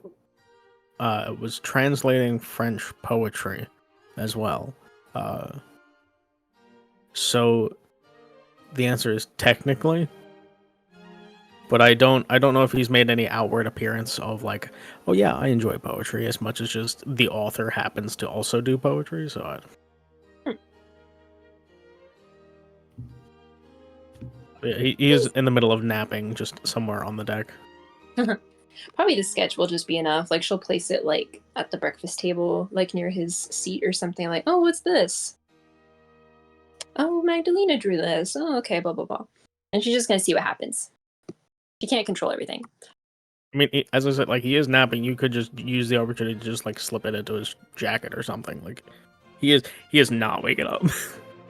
was translating French poetry as well. So the answer is technically, but I don't know if he's made any outward appearance of like, oh yeah, I enjoy poetry, as much as just the author happens to also do poetry. So he is in the middle of napping, just somewhere on the deck. Probably the sketch will just be enough. Like she'll place it like at the breakfast table, like near his seat or something. Like, oh, what's this? Oh, Magdalena drew this. Oh, okay, blah blah blah. And she's just gonna see what happens. She can't control everything. I mean, as I said, like he is napping. You could just use the opportunity to just like slip it into his jacket or something. Like he is not waking up.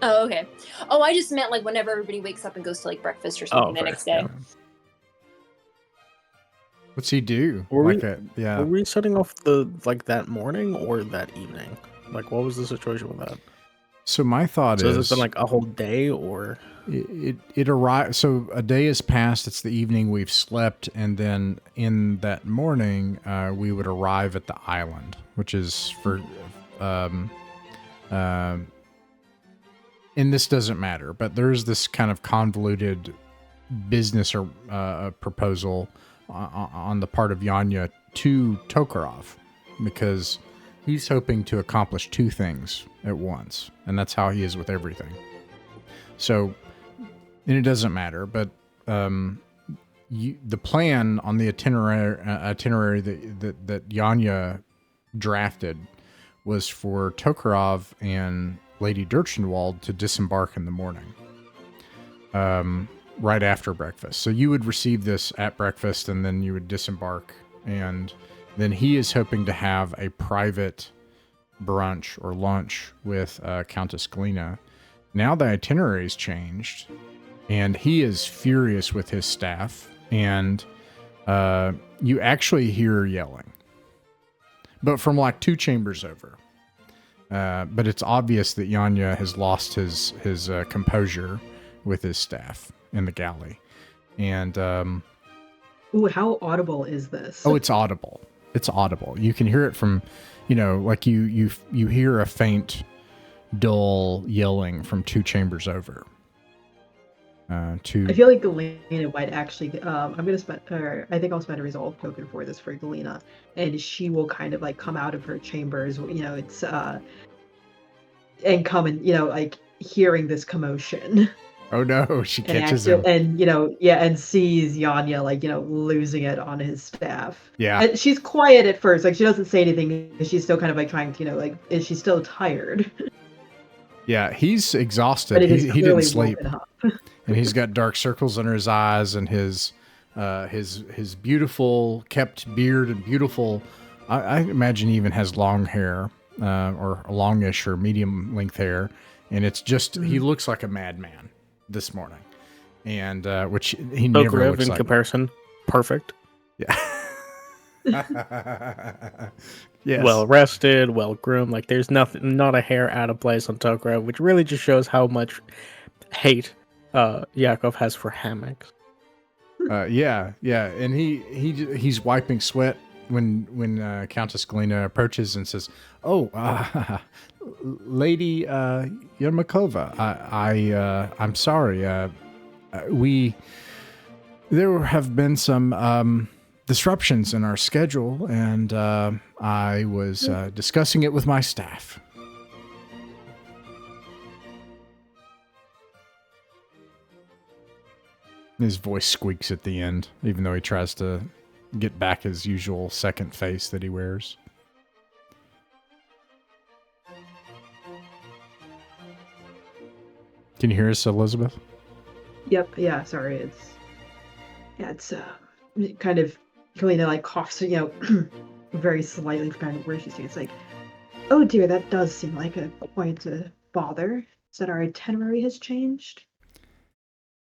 Oh, okay. Oh, I just meant like whenever everybody wakes up and goes to like breakfast or something the fair, next day. yeah. What's he do? Were Yeah. Were we setting off that morning or that evening? Like, what was the situation with that? So my thought So is, has it been like a whole day, or it arrived. So a day has passed. It's the evening we've slept, and then in that morning, we would arrive at the island, which is for, and this doesn't matter, but there's this kind of convoluted business or proposal on the part of Yanya to Tokarov, because he's hoping to accomplish two things at once, and that's how he is with everything. So, and it doesn't matter, but the plan on the itinerary that Yanya drafted was for Tokarov and Lady Dirchenwald to disembark in the morning, right after breakfast. So you would receive this at breakfast, and then you would disembark, and then he is hoping to have a private brunch or lunch with Countess Galina. Now the itinerary's changed, and he is furious with his staff, and you actually hear yelling, but from like 2 chambers over. But it's obvious that Yanya has lost his composure with his staff in the galley. And Ooh, how audible is this? oh, it's audible. It's audible. You can hear it from, like you hear a faint, dull yelling from 2 chambers over. I feel like Galena might actually. I'm gonna spend, or I think I'll spend a resolve token for this for Galena, and she will kind of like come out of her chambers. It's and come and like hearing this commotion. Oh no, she And catches him. and and sees Yanya like losing it on his staff. Yeah. And she's quiet at first, like she doesn't say anything. She's still kind of like trying to like, is she still tired? Yeah, he's exhausted. But it is He didn't clearly sleep, woken up. and he's got dark circles under his eyes, and his beautiful kept beard and beautiful. I imagine he even has long hair, or longish or medium length hair, and it's just he looks like a madman this morning, and which he never Tokarev looks in like. comparison, perfect. Yeah. Yes. Well rested, well groomed. Like there's not a hair out of place on Tokarev, which really just shows how much hate Yakov has for hammocks. Yeah, and he's wiping sweat when Countess Galina approaches and says, "Oh, Lady Yermakova, I'm sorry. There have been some disruptions in our schedule, and I was discussing it with my staff." His voice squeaks at the end, even though he tries to get back his usual second face that he wears. Can you hear us, Elizabeth? Yep. Yeah. Sorry. It's kind of Kalina like coughs, very slightly kind of where she's doing. It's like, oh dear, that does seem like quite a bother. Is that our itinerary has changed?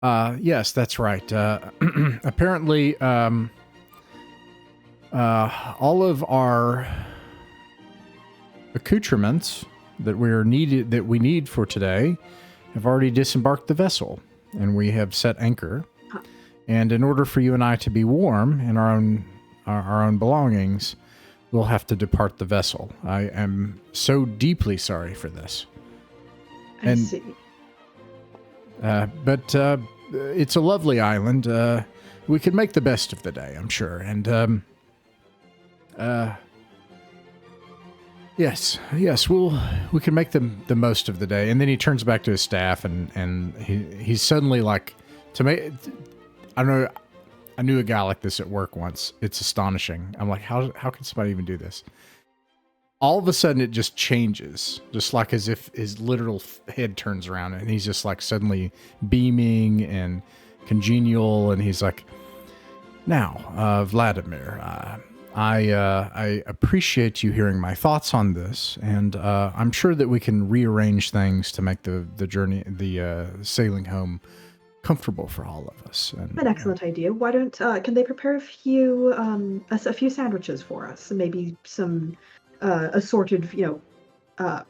Yes, that's right. Apparently, all of our accoutrements that we need for today have already disembarked the vessel, and we have set anchor. Huh. And in order for you and I to be warm in our own belongings, we'll have to depart the vessel. I am so deeply sorry for this. I see. But it's a lovely island. We can make the best of the day, I'm sure. And yes, we can make the most of the day. And then he turns back to his staff, and he's suddenly like, to me, I know. I knew a guy like this at work once. It's astonishing. I'm like, how can somebody even do this? All of a sudden, it just changes, just like as if his literal head turns around, and he's just like suddenly beaming and congenial, and he's like, "Now, Vladimir, I appreciate you hearing my thoughts on this, and I'm sure that we can rearrange things to make the journey, the sailing home, comfortable for all of us." And, An excellent idea. Why don't can they prepare a few sandwiches for us, and maybe some assorted,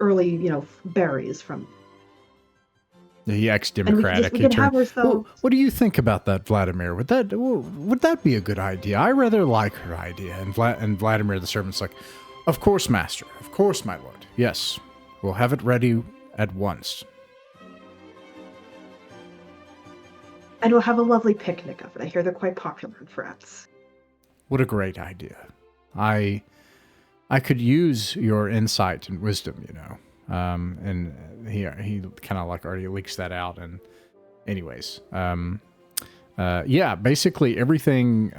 early, berries from. he acts democratic. We can have ourselves. What do you think about that, Vladimir? Would that be a good idea? I rather like her idea. And Vladimir, the servant's like, "Of course, master. Of course, my lord. Yes, we'll have it ready at once." And we'll have a lovely picnic of it. I hear they're quite popular in France. What a great idea. I could use your insight and wisdom, and he kind of like already leaks that out. And anyways, basically everything,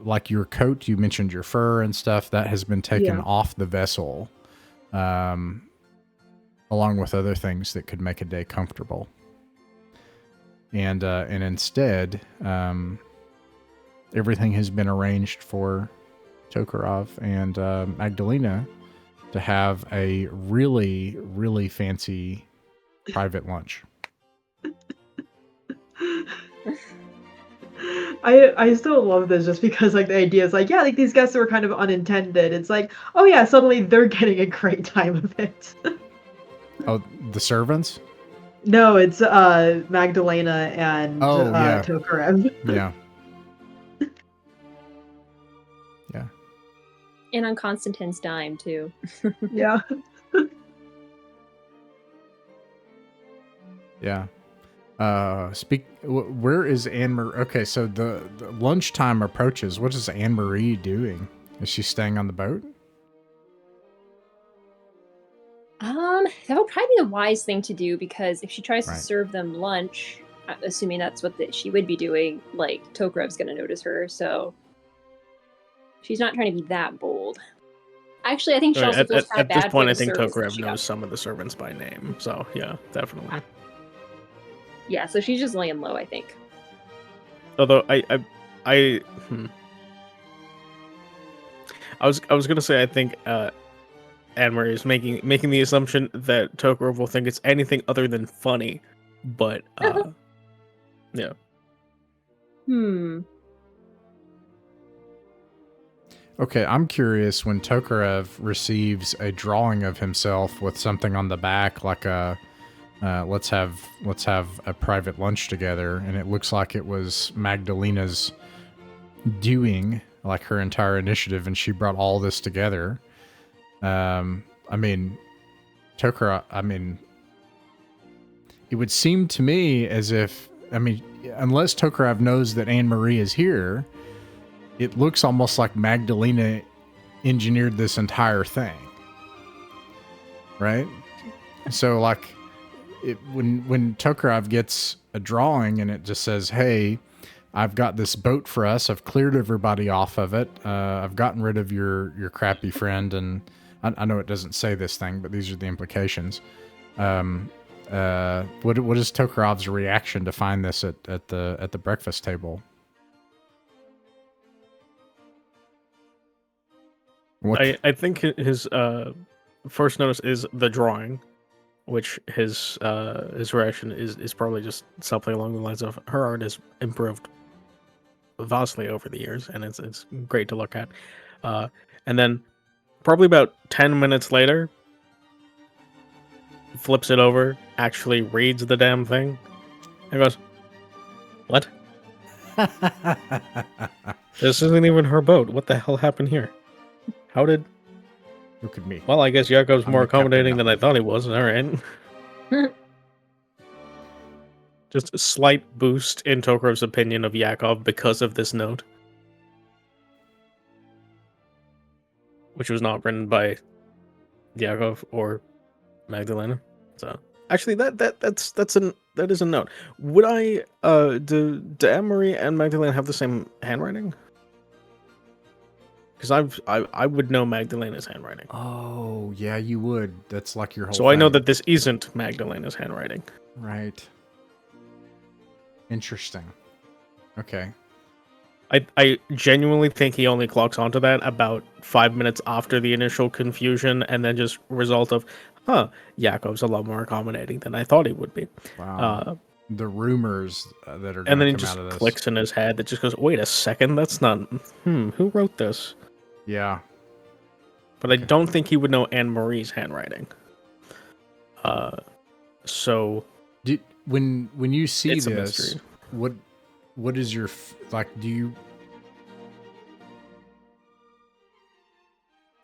like your coat, you mentioned your fur and stuff, that has been taken off the vessel, along with other things that could make a day comfortable. And instead, everything has been arranged for Tokarov and Magdalena to have a really, really fancy private lunch. I still love this just because like the idea is like, yeah, like these guests were kind of unintended. It's like, oh yeah, suddenly they're getting a great time of it. Oh, the servants? No, it's Magdalena and Tokarev. Yeah. Yeah. And on Konstantin's dime too. Yeah. Yeah. Where is Anne-Marie? Okay, so the lunchtime approaches. What is Anne-Marie doing? Is she staying on the boat? That would probably be the wise thing to do, because if she tries to serve them lunch, assuming that's what she would be doing, like, Tokarev's gonna notice her, so she's not trying to be that bold. Actually, I think she also feels kind of bad. At this point, I think Tokarev knows some of the servants by name, so yeah, definitely. Yeah, so she's just laying low, I think. Although I was gonna say, I think Anne-Marie is making the assumption that Tokarov will think it's anything other than funny, but yeah. Okay, I'm curious, when Tokarev receives a drawing of himself with something on the back, like a let's have a private lunch together, and it looks like it was Magdalena's doing, like her entire initiative, and she brought all this together. Tokarev, it would seem to me as if, unless Tokarev knows that Anne-Marie is here, it looks almost like Magdalena engineered this entire thing. Right? So, like, when Tokarev gets a drawing and it just says, "Hey, I've got this boat for us. I've cleared everybody off of it. I've gotten rid of your crappy friend," and I know it doesn't say this thing, but these are the implications. What is Tokarov's reaction to find this at the breakfast table? I think his first notice is the drawing, which his reaction is probably just something along the lines of her art has improved vastly over the years, and it's great to look at. And then probably about 10 minutes later, flips it over, actually reads the damn thing, and goes, "What? This isn't even her boat. What the hell happened here? How did..." Look at me. Well, I guess Yakov's I'm more the captain accommodating now. than I thought he was. All right. Just a slight boost in Tokarov's opinion of Yakov because of this note, which was not written by Yakov or Magdalena. So actually, that is a note. Would I do Anne-Marie and Magdalena have the same handwriting? Because I would know Magdalena's handwriting. Oh, yeah, you would. That's like your whole So I know thing. that this isn't Magdalena's handwriting. Right. Interesting. Okay. I genuinely think he only clocks onto that about 5 minutes after the initial confusion, and then just result of, Yakov's a lot more accommodating than I thought he would be. Wow. The rumors that are And then going he to come just out of this. clicks in his head that just goes, wait a second, that's not... who wrote this? Yeah. But I don't think he would know Anne-Marie's handwriting. So... When you see It's a this, mystery. what is your do you...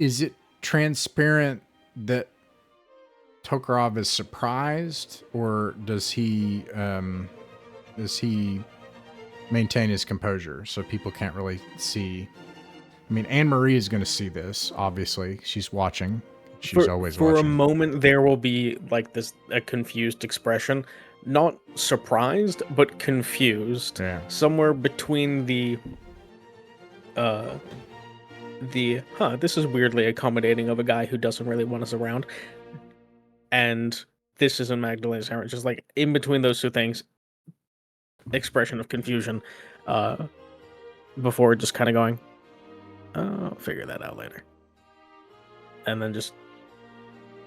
Is it transparent that Tokarov is surprised, or does he maintain his composure so people can't really see? I mean, Anne-Marie is going to see this, obviously. She's watching. She's always for watching. a moment, there will be like a confused expression. Not surprised, but confused. Yeah. Somewhere between the this is weirdly accommodating of a guy who doesn't really want us around, and this isn't Magdalena's handwriting. Just like in between those two things, expression of confusion, before just kind of going, I'll figure that out later. And then just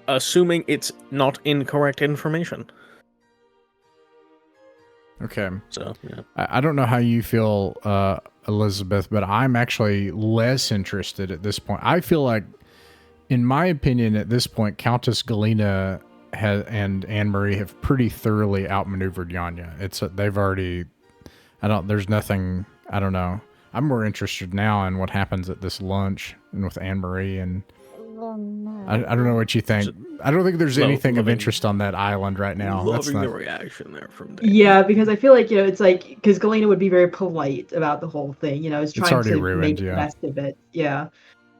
assuming it's not incorrect information. Okay. So, yeah. I don't know how you feel, Elizabeth, but I'm actually less interested at this point. I feel like, in my opinion, at this point, Countess Galina and Anne-Marie have pretty thoroughly outmaneuvered Yanya. They've already... there's nothing... I don't know. I'm more interested now in what happens at this lunch and with Anne-Marie, and I don't know what you think. I don't think there's anything of interest on that island right now. Loving the reaction there from Dave. Yeah, because I feel like, it's like, because Galena would be very polite about the whole thing, is trying already to ruined, make the yeah. best of it. Yeah.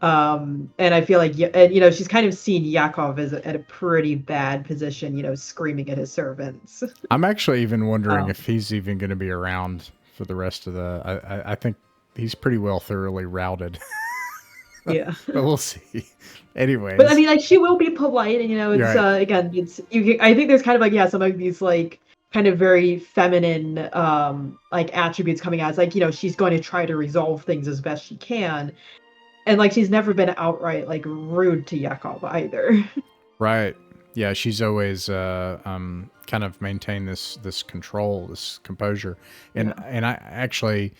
And I feel like, and, she's kind of seen Yakov as at a pretty bad position, screaming at his servants. I'm actually even wondering if he's even going to be around for the rest of the... I think he's pretty well thoroughly routed. Yeah. But we'll see. Anyways. But I mean, like, she will be polite, and it's Right. again, I think there's kind of like, some of these like kind of very feminine like attributes coming out. It's like, she's going to try to resolve things as best she can, and like she's never been outright like rude to Yakov either. Right. Yeah, she's always kind of maintained this control, this composure, and I actually.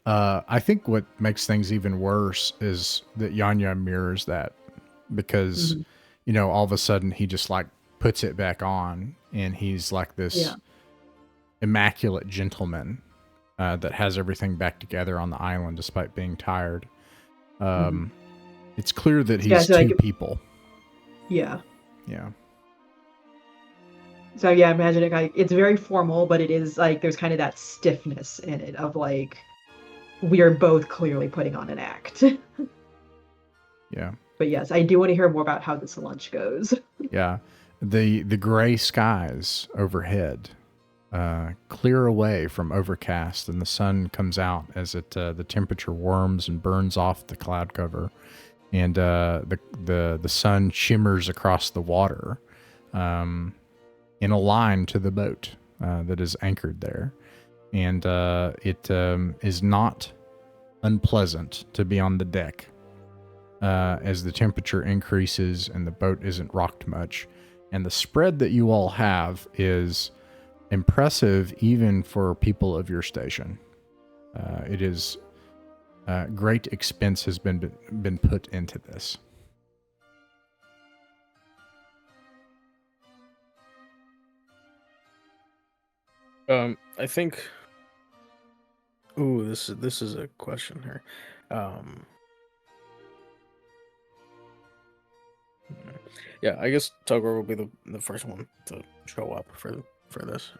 I think what makes things even worse is that Yanya mirrors that, because, all of a sudden he just like puts it back on, and he's like this immaculate gentleman that has everything back together on the island despite being tired. It's clear that he's two people. Yeah. Yeah. So yeah, imagine it. Like, it's very formal, but it is like there's kind of that stiffness in it of like, we are both clearly putting on an act. Yeah. But yes, I do want to hear more about how this lunch goes. Yeah. The gray skies overhead clear away from overcast, and the sun comes out as the temperature warms and burns off the cloud cover, and the sun shimmers across the water. And in a line to the boat that is anchored there. And it is not unpleasant to be on the deck as the temperature increases and the boat isn't rocked much. And the spread that you all have is impressive even for people of your station. It is great expense has been put into this. I think. Ooh, this is a question here. Yeah, I guess Tugger will be the first one to show up for this.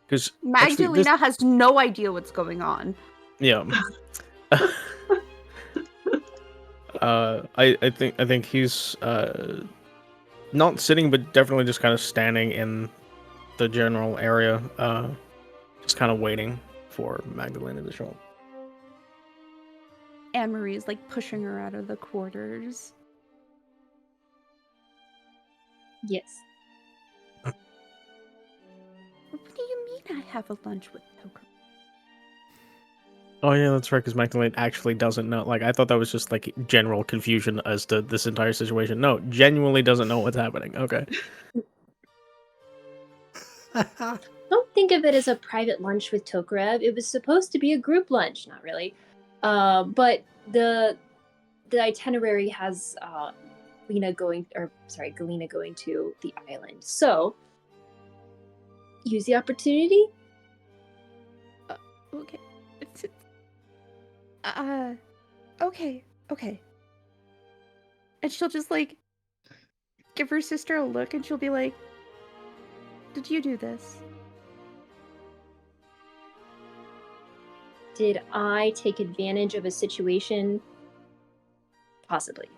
Because Magdalena has no idea what's going on. Yeah. I think he's not sitting, but definitely just kind of standing in the general area, just kind of waiting for Magdalena to show up. Anne-Marie's like pushing her out of the quarters. Yes. What do you mean I have a lunch with Toker? Oh yeah, that's right, because Magdalene actually doesn't know. Like, I thought that was just like general confusion as to this entire situation. No, genuinely doesn't know what's happening. Okay. Don't think of it as a private lunch with Tokarev. It was supposed to be a group lunch, not really. But the itinerary has Galena going to the island. So use the opportunity. Okay. Okay. And she'll just like give her sister a look and she'll be like, "Did you do this?" Did I take advantage of a situation? Possibly.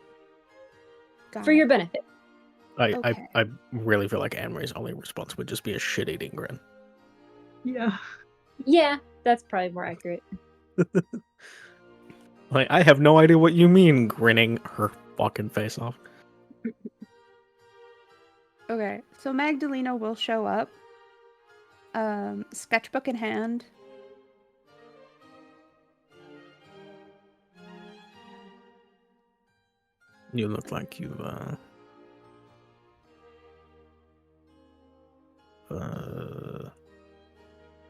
For your benefit. I really feel like Anne-Marie's only response would just be a shit-eating grin. Yeah. Yeah, that's probably more accurate. Like, I have no idea what you mean, grinning her fucking face off. Okay, so Magdalena will show up, sketchbook in hand. You look like you've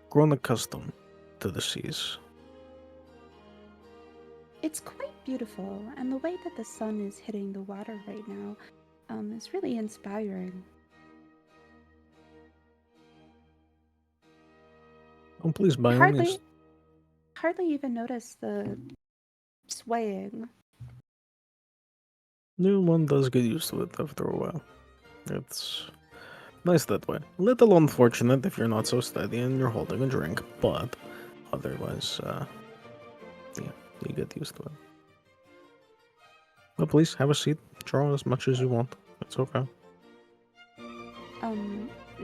grown accustomed to the seas. It's quite beautiful, and the way that the sun is hitting the water right now is really inspiring. Oh, please, by all means. Hardly even notice the swaying. New one does get used to it after a while. It's nice that way. A little unfortunate if you're not so steady and you're holding a drink, but otherwise, yeah, you get used to it. Well, please have a seat. Draw as much as you want. It's okay.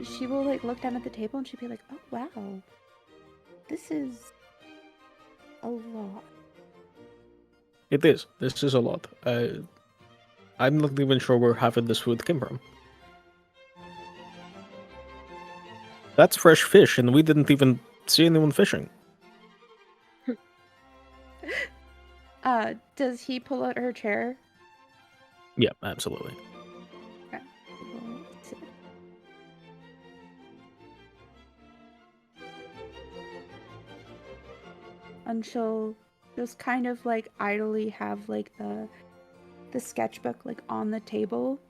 She will like look down at the table and she'll be like, "Oh wow, this is a lot." It is. This is a lot. I'm not even sure where half of this food came from. That's fresh fish, and we didn't even see anyone fishing. Does he pull out her chair? Yeah, absolutely. Okay. We'll sit. And she'll just kind of like idly have like the sketchbook like on the table,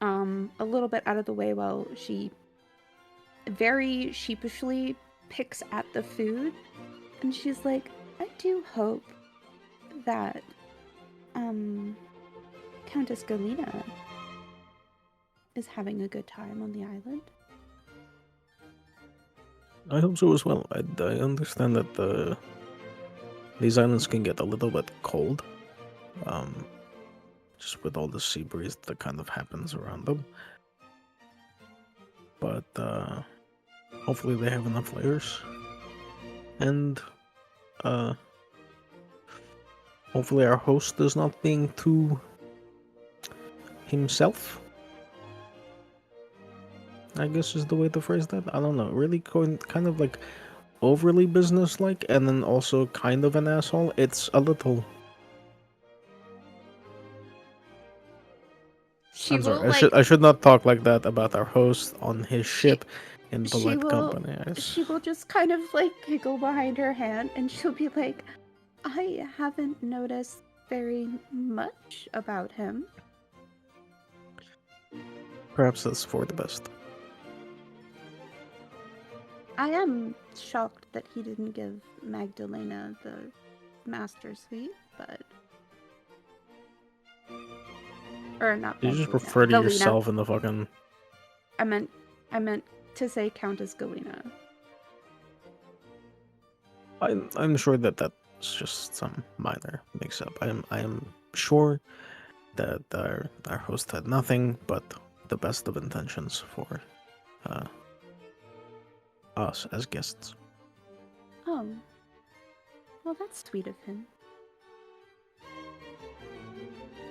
a little bit out of the way while she very sheepishly picks at the food, and she's like, "I do hope that Countess Galena is having a good time on the island." I hope so as well. I understand that these islands can get a little bit cold, just with all the sea breeze that kind of happens around them. But hopefully they have enough layers, and hopefully our host is not being too himself. I guess is the way to phrase that. I don't know. Really going kind of like overly businesslike, and then also kind of an asshole. It's a little. I'm sorry. I should not talk like that about our host on his ship in polite company. She will just kind of like giggle behind her hand, and she'll be like, I haven't noticed very much about him. Perhaps that's for the best. I am shocked that he didn't give Magdalena the master suite, but... Or not You just Magdalena, refer to Galena. yourself in the fucking... I meant to say Countess Galena. I'm sure that that's just some minor mix-up. I am sure that our host had nothing but the best of intentions for us as guests. Oh. Well, that's sweet of him.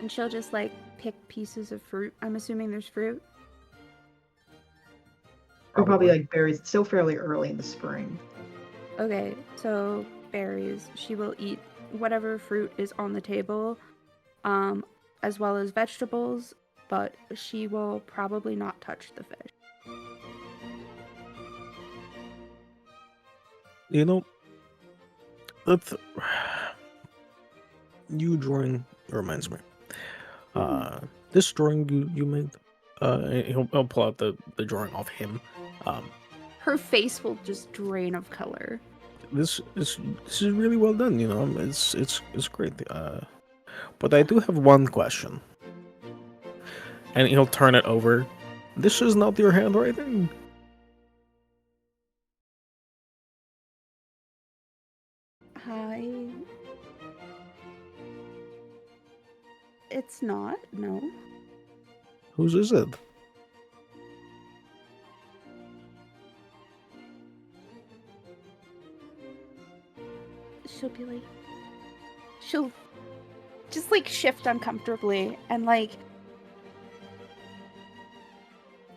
And she'll just, like, pick pieces of fruit. I'm assuming there's fruit. Or probably like berries. It's still fairly early in the spring. Okay, so berries. She will eat whatever fruit is on the table, as well as vegetables, but she will probably not touch the fish. You know, that's... You drawing reminds me. This drawing you made, he'll pull out the drawing of him. Her face will just drain of color. This is really well done. You know, it's great. But I do have one question, and he'll turn it over. This is not your handwriting. It's not, no. Whose is it? She'll be like... She'll just, like, shift uncomfortably and, like...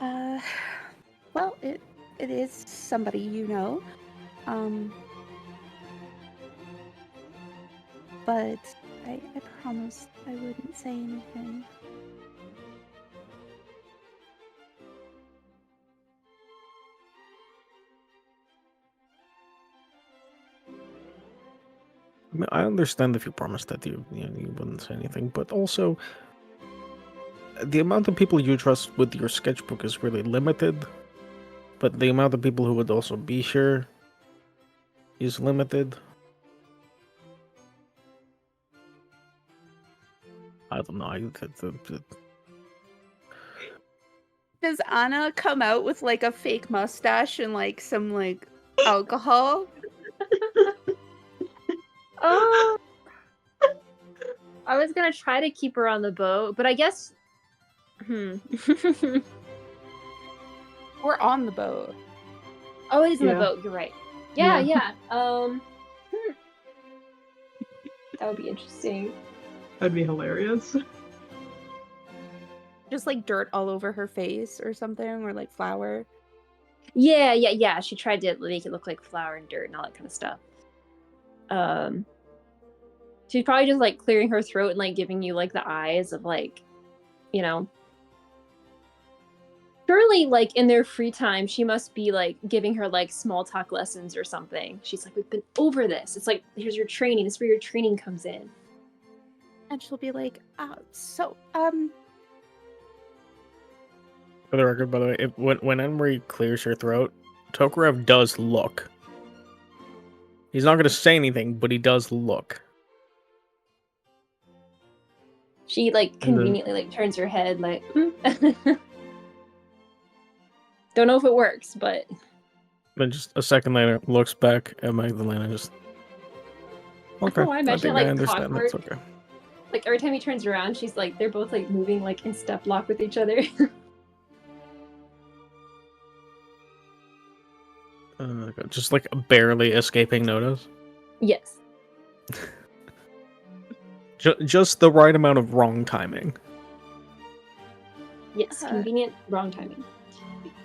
Well, it is somebody you know. But I promised I wouldn't say anything. I mean, I understand if you promised that you wouldn't say anything, but also the amount of people you trust with your sketchbook is really limited. But the amount of people who would also be here is limited. I don't know. Does Anna come out with like a fake mustache and like some like alcohol? Oh, I was gonna try to keep her on the boat, but I guess. We're on the boat. Oh, it is on the boat. You're right. Yeah. That would be interesting. That'd be hilarious. Just like dirt all over her face or something, or like flour. Yeah. She tried to make it look like flour and dirt and all that kind of stuff. She's probably just like clearing her throat and like giving you like the eyes of like, you know. Surely, like in their free time, she must be like giving her like small talk lessons or something. She's like, "We've been over this. It's like here's your training. This is where your training comes in." And she'll be like, For the record, by the way, when Emery clears her throat, Tokarev does look. He's not going to say anything, but he does look. She like conveniently like turns her head like. Don't know if it works, but. Then just a second later, looks back at Magdalena. Just. Okay. Oh, I imagine I like understand. That's okay. Like every time he turns around, she's like they're both like moving like in step lock with each other. Just like barely escaping notice. Yes. Just the right amount of wrong timing. Yes, convenient wrong timing.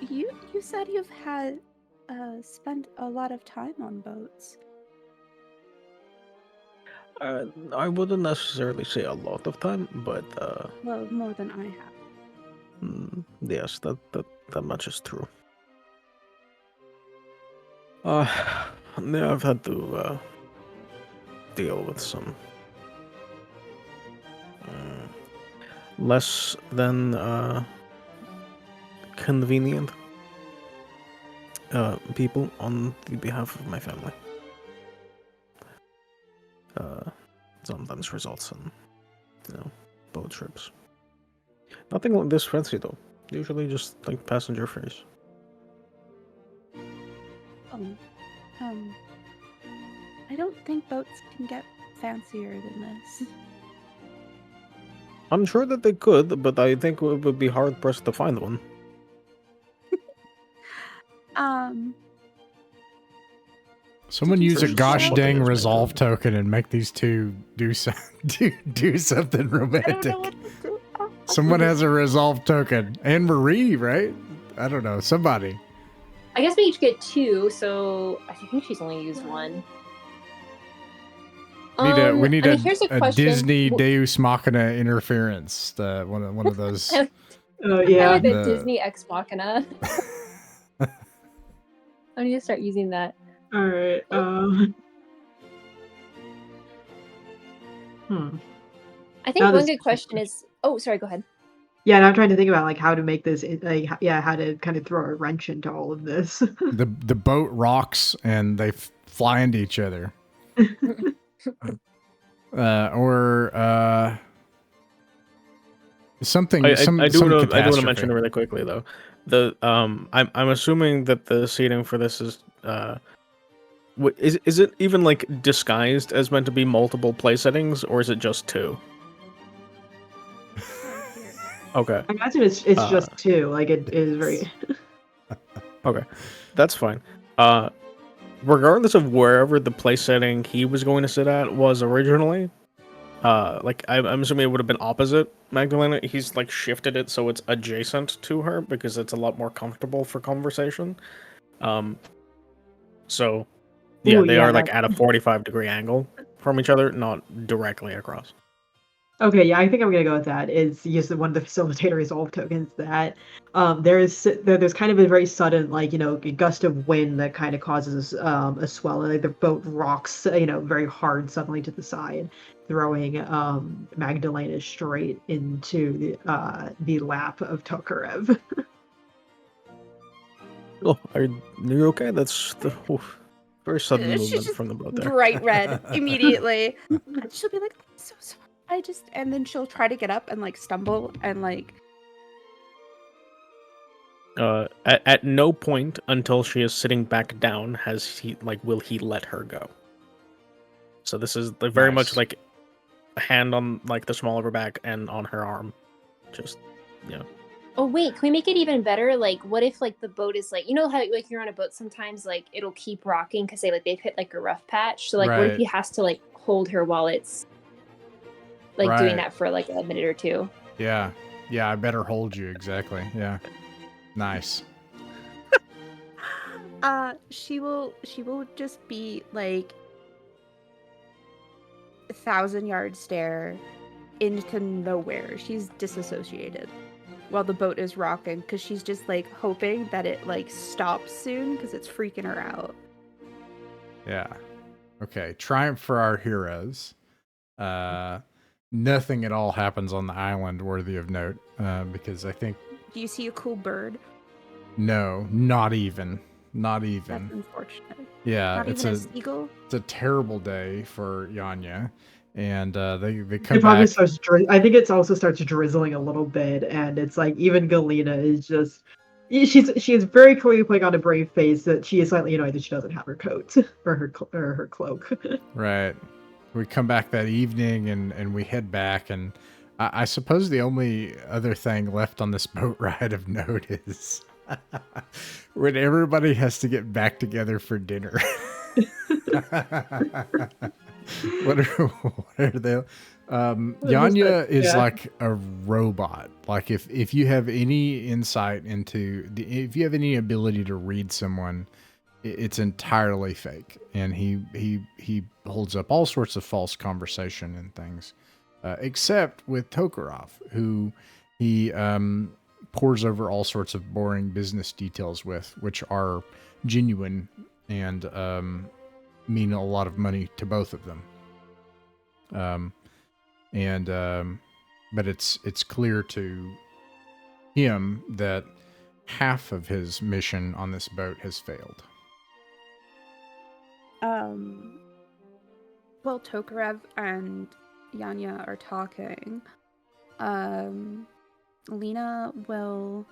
You said you've had spent a lot of time on boats. I wouldn't necessarily say a lot of time, but Well, more than I have. yes, that much is true. Yeah, I've had to deal with some less than convenient people on the behalf of my family. Sometimes results in, boat trips. Nothing like this fancy though. Usually just like passenger fares. I don't think boats can get fancier than this. I'm sure that they could, but I think it would be hard pressed to find one. Someone use a There's gosh some dang things, resolve man. token and make these two do something I romantic. don't know what to do. Someone has a resolve token. Anne Marie, right? I don't know. Somebody. I guess we each get 2, so I think she's only used 1. We need here's a a question. Disney Deus Machina interference. One of those. Oh yeah. The The- Disney Ex Machina. I need to start using that. All right. I think Now one this- good question is. Oh, sorry. Go ahead. Yeah, and I'm trying to think about like how to make this how to kind of throw a wrench into all of this. the boat rocks and they fly into each other. Or something. I some do want to catastrophe. mention really quickly though. I'm assuming that the seating for this is is it even like disguised as meant to be multiple play settings, or is it just 2? Okay. I imagine it's just 2. Like it is very. Okay, that's fine. Regardless of wherever the place setting he was going to sit at was originally, I'm assuming it would have been opposite Magdalena. He's like shifted it so it's adjacent to her because it's a lot more comfortable for conversation. So yeah, Ooh, they yeah, are like that- at a 45-degree angle from each other, not directly across. Okay, yeah, I think I'm gonna go with that. Is use one of the facilitator resolve tokens that there's kind of a very sudden gust of wind that kind of causes a swell, and like the boat rocks very hard suddenly to the side, throwing Magdalena straight into the lap of Tokarev. Oh, are you okay? That's very sudden She's movement just from the boat there. bright red immediately. She'll be like, "I'm so sorry. And then she'll try to get up and like stumble and like. At no point until she is sitting back down will he let her go. So this is very Nice. much like a hand on like the small of her back and on her arm, just Oh wait, can we make it even better? Like, what if like the boat is like, how like you're on a boat sometimes like it'll keep rocking because they've hit like a rough patch. So like, what if Right. he has to like hold her while it's like Right. doing that for like a minute or 2? Yeah. I better hold you exactly. Yeah. Nice. She will just be like 1,000-yard stare into nowhere. She's disassociated while the boat is rocking because she's just like hoping that it like stops soon because it's freaking her out. Yeah. Okay. Triumph for our heroes. Nothing at all happens on the island worthy of note, because I think Do you see a cool bird? no, not even. That's unfortunate. Yeah, Not it's even a a seagull. it's a terrible day for Yanya, and they It come probably back. starts. I think it also starts drizzling a little bit, and it's like even Galena is just. She is very clearly putting on a brave face that she is slightly annoyed that she doesn't have her coat or her cloak. Right. We come back that evening and we head back, and I suppose the only other thing left on this boat ride of note is when everybody has to get back together for dinner. what are they? Yanya is like a robot. Like if you have any insight into if you have any ability to read someone, it's entirely fake. And he holds up all sorts of false conversation and things, except with Tokarov, who he pours over all sorts of boring business details with, which are genuine and mean a lot of money to both of them. But it's clear to him that half of his mission on this boat has failed. While Tokarev and Yanya are talking, Lena will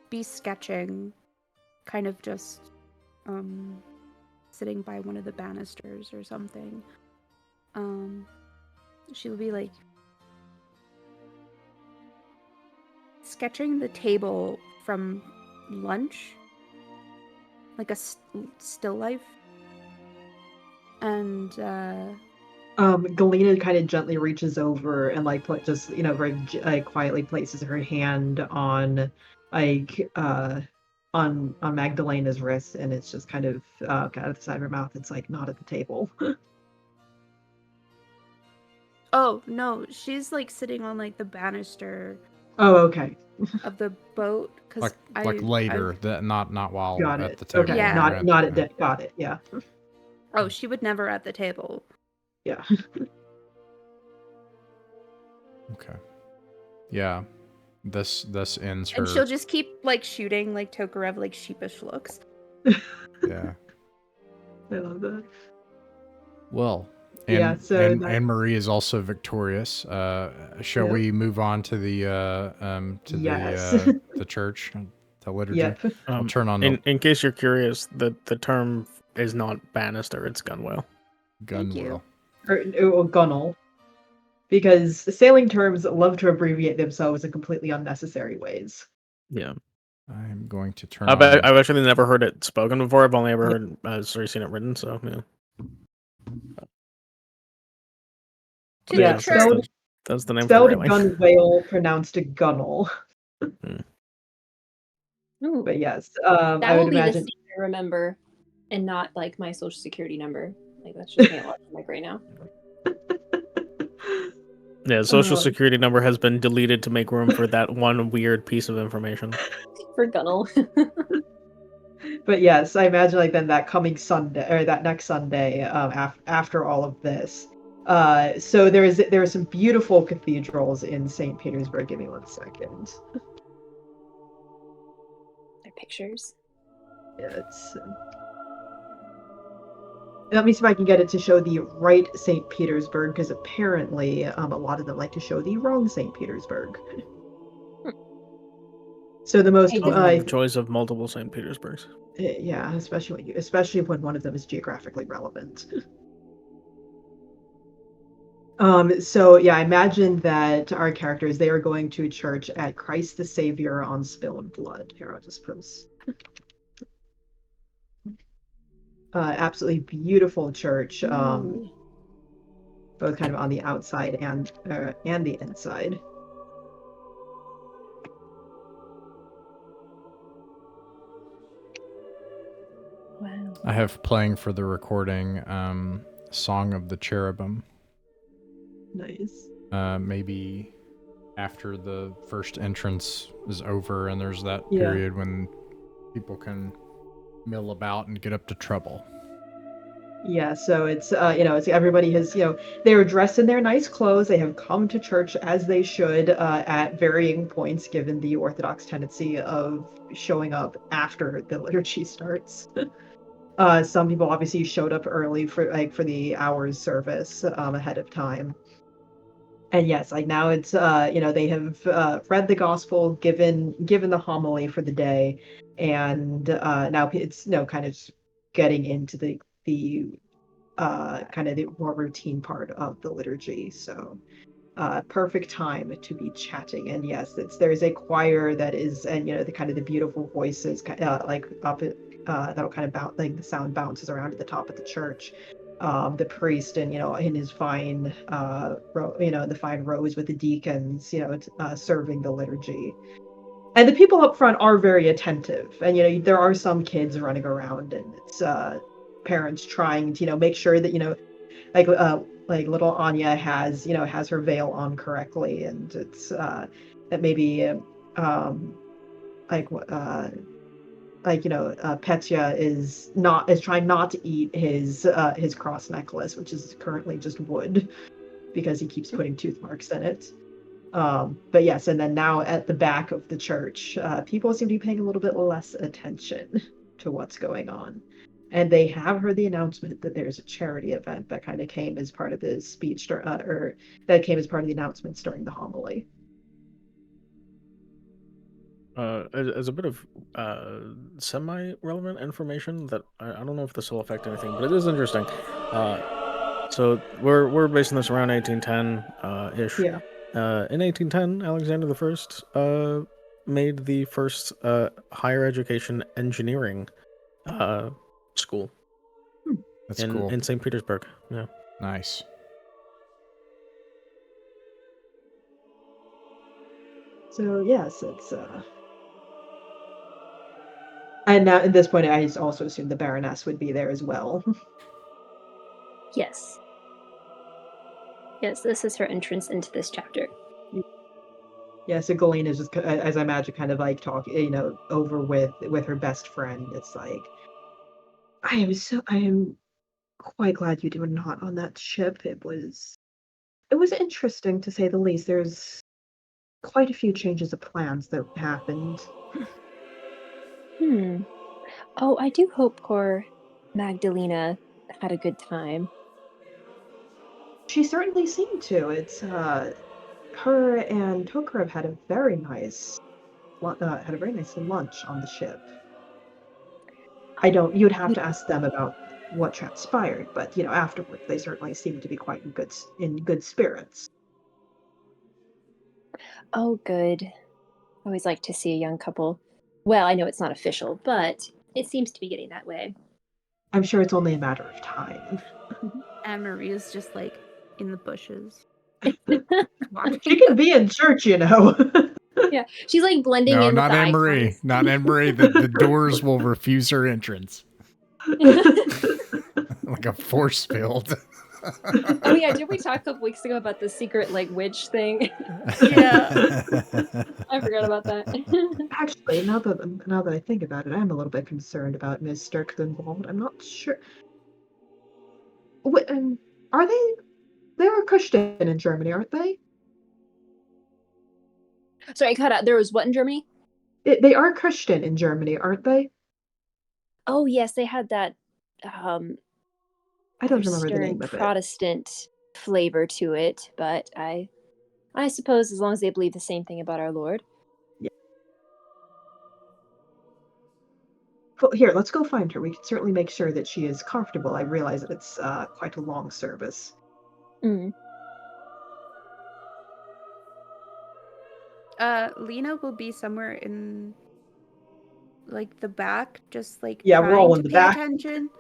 be sketching, kind of just sitting by one of the banisters or something. She'll be like sketching the table from lunch, like a still life. And Galena kind of gently reaches over and like very quietly places her hand on on Magdalena's wrist, and it's just kind of out of the side of her mouth. It's like not at the table. Oh no, she's like sitting on like the banister. Oh, okay. Of the boat, because like later, that not while got at it. the table. Okay, Yeah. not at that. Got it. Yeah. Oh, she would never at the table. Yeah. Okay. Yeah. This ends her. And she'll just keep like shooting like Tokarev like sheepish looks. Yeah. I love that. Well, Yeah, so Anne Marie is also victorious. Shall we move on to the the church, the liturgy? Yep. I'll turn on in case you're curious, the term is not banister; it's gunwale. Gunwale. Or gunnel. Because sailing terms love to abbreviate themselves in completely unnecessary ways. Yeah. I'm going to turn I've actually never heard it spoken before. I've only ever heard seen it written, so yeah. To the church. That's the name spelled for gunwale, pronounced gunnel. Ooh, but yes, that I will would be imagine... the thing I remember, and not like my social security number. Like that's just me like right now. Yeah, social security number has been deleted to make room for that one weird piece of information. For Gunnel. But yes, I imagine like then that coming Sunday or that next Sunday, after all of this. So there are some beautiful cathedrals in St. Petersburg. Give me 1 second. Their pictures. Yeah, it's. Let me see if I can get it to show the right St. Petersburg, because apparently a lot of them like to show the wrong St. Petersburg. So the most the choice of multiple St. Petersburgs. Yeah, especially when one of them is geographically relevant. So yeah, I imagine that our characters, they are going to church at Christ the Savior on Spilled Blood. Here, I'll just post. Absolutely beautiful church, both kind of on the outside and the inside. Wow. I have playing for the recording Song of the Cherubim. Nice. Maybe after the first entrance is over and there's that period when people can mill about and get up to trouble. Yeah, so it's it's everybody has, they were dressed in their nice clothes. They have come to church as they should at varying points, given the Orthodox tendency of showing up after the liturgy starts. Some people obviously showed up early for the hours service ahead of time. And yes, like now it's they have read the gospel, given the homily for the day, and now it's kind of getting into the kind of the more routine part of the liturgy. So perfect time to be chatting. And yes, there's a choir that is, and the kind of the beautiful voices like up that'll kind of bounce, like the sound bounces around at the top of the church. The priest and in his fine the fine robes with the deacons serving the liturgy, and the people up front are very attentive, and there are some kids running around, and it's parents trying to make sure that like little Anya has her veil on correctly, and it's that maybe like Petya is trying not to eat his cross necklace, which is currently just wood because he keeps putting tooth marks in it. But yes, and then now at the back of the church, people seem to be paying a little bit less attention to what's going on, and they have heard the announcement that there's a charity event that kind of came as part of the speech, or that came as part of the announcements during the homily. As a bit of semi-relevant information that I don't know if this will affect anything, but it is interesting. So we're basing this around 1810 ish. Yeah. In 1810, Alexander I made the first higher education engineering school. That's cool. In St. Petersburg. Yeah. Nice. So yes, it's and now at this point, I also assume the Baroness would be there as well. Yes. Yes, this is her entrance into this chapter. Yeah, so Galena is just, as I imagine, kind of like talking, over with her best friend. It's like, I am quite glad you were not on that ship. It was interesting to say the least. There's quite a few changes of plans that happened. Oh, I do hope poor Magdalena had a good time. She certainly seemed to. It's her and Tokarev had a very nice lunch on the ship. You'd have to ask them about what transpired, but afterwards they certainly seemed to be quite in good spirits. Oh, good. Always like to see a young couple. Well, I know it's not official, but it seems to be getting that way. I'm sure it's only a matter of time. Anne Marie is just like in the bushes. She can be in church, Yeah, she's like blending in not with the Anne Marie. icons. Not Anne Marie. The doors will refuse her entrance. Like a force field. Oh yeah, did we talk a couple weeks ago about the secret like witch thing? Yeah. I forgot about that. Actually, now that I think about it, I'm a little bit concerned about Ms. Sturkenwald. I'm not sure. What, are they? They were Christian in Germany, aren't they? Sorry, I cut out. There was what in Germany? They are Christian in Germany, aren't they? Oh yes, they had that. I don't remember the name of it. Protestant flavor to it, but I suppose as long as they believe the same thing about our Lord. Yeah. Well, here, let's go find her. We can certainly make sure that she is comfortable. I realize that it's quite a long service. Lena will be somewhere in like the back, just like we're all trying in to the pay back. attention.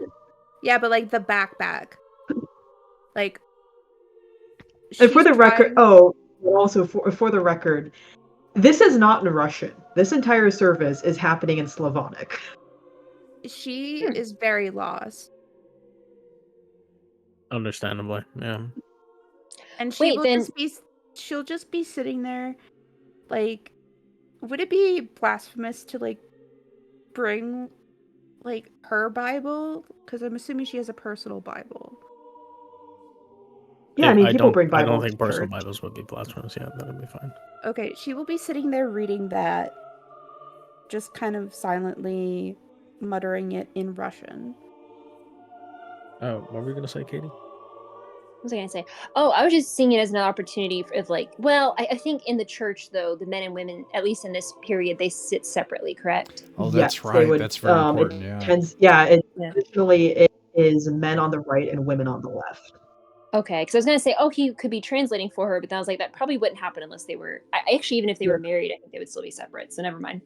Yeah, but like the back. Like, and for the record, also for the record, this is not in Russian. This entire service is happening in Slavonic. She is very lost. Understandably, yeah. And she'll just be sitting there, like, would it be blasphemous to like bring like her Bible? Because I'm assuming she has a personal Bible. Yeah, I mean, people bring Bibles. I don't think personal Bibles would be blasphemous. Yeah, that would be fine. Okay, she will be sitting there reading that, just kind of silently muttering it in Russian. Oh, what were you gonna say, Katie? What was I gonna say? Oh, I was just seeing it as an opportunity of like, well, I think in the church though, the men and women, at least in this period, they sit separately, correct? Oh, that's right. That's very important. Traditionally it is men on the right and women on the left. Okay, because I was gonna say, he could be translating for her, but then I was like, that probably wouldn't happen unless they were. Actually, even if they were married, I think they would still be separate. So never mind.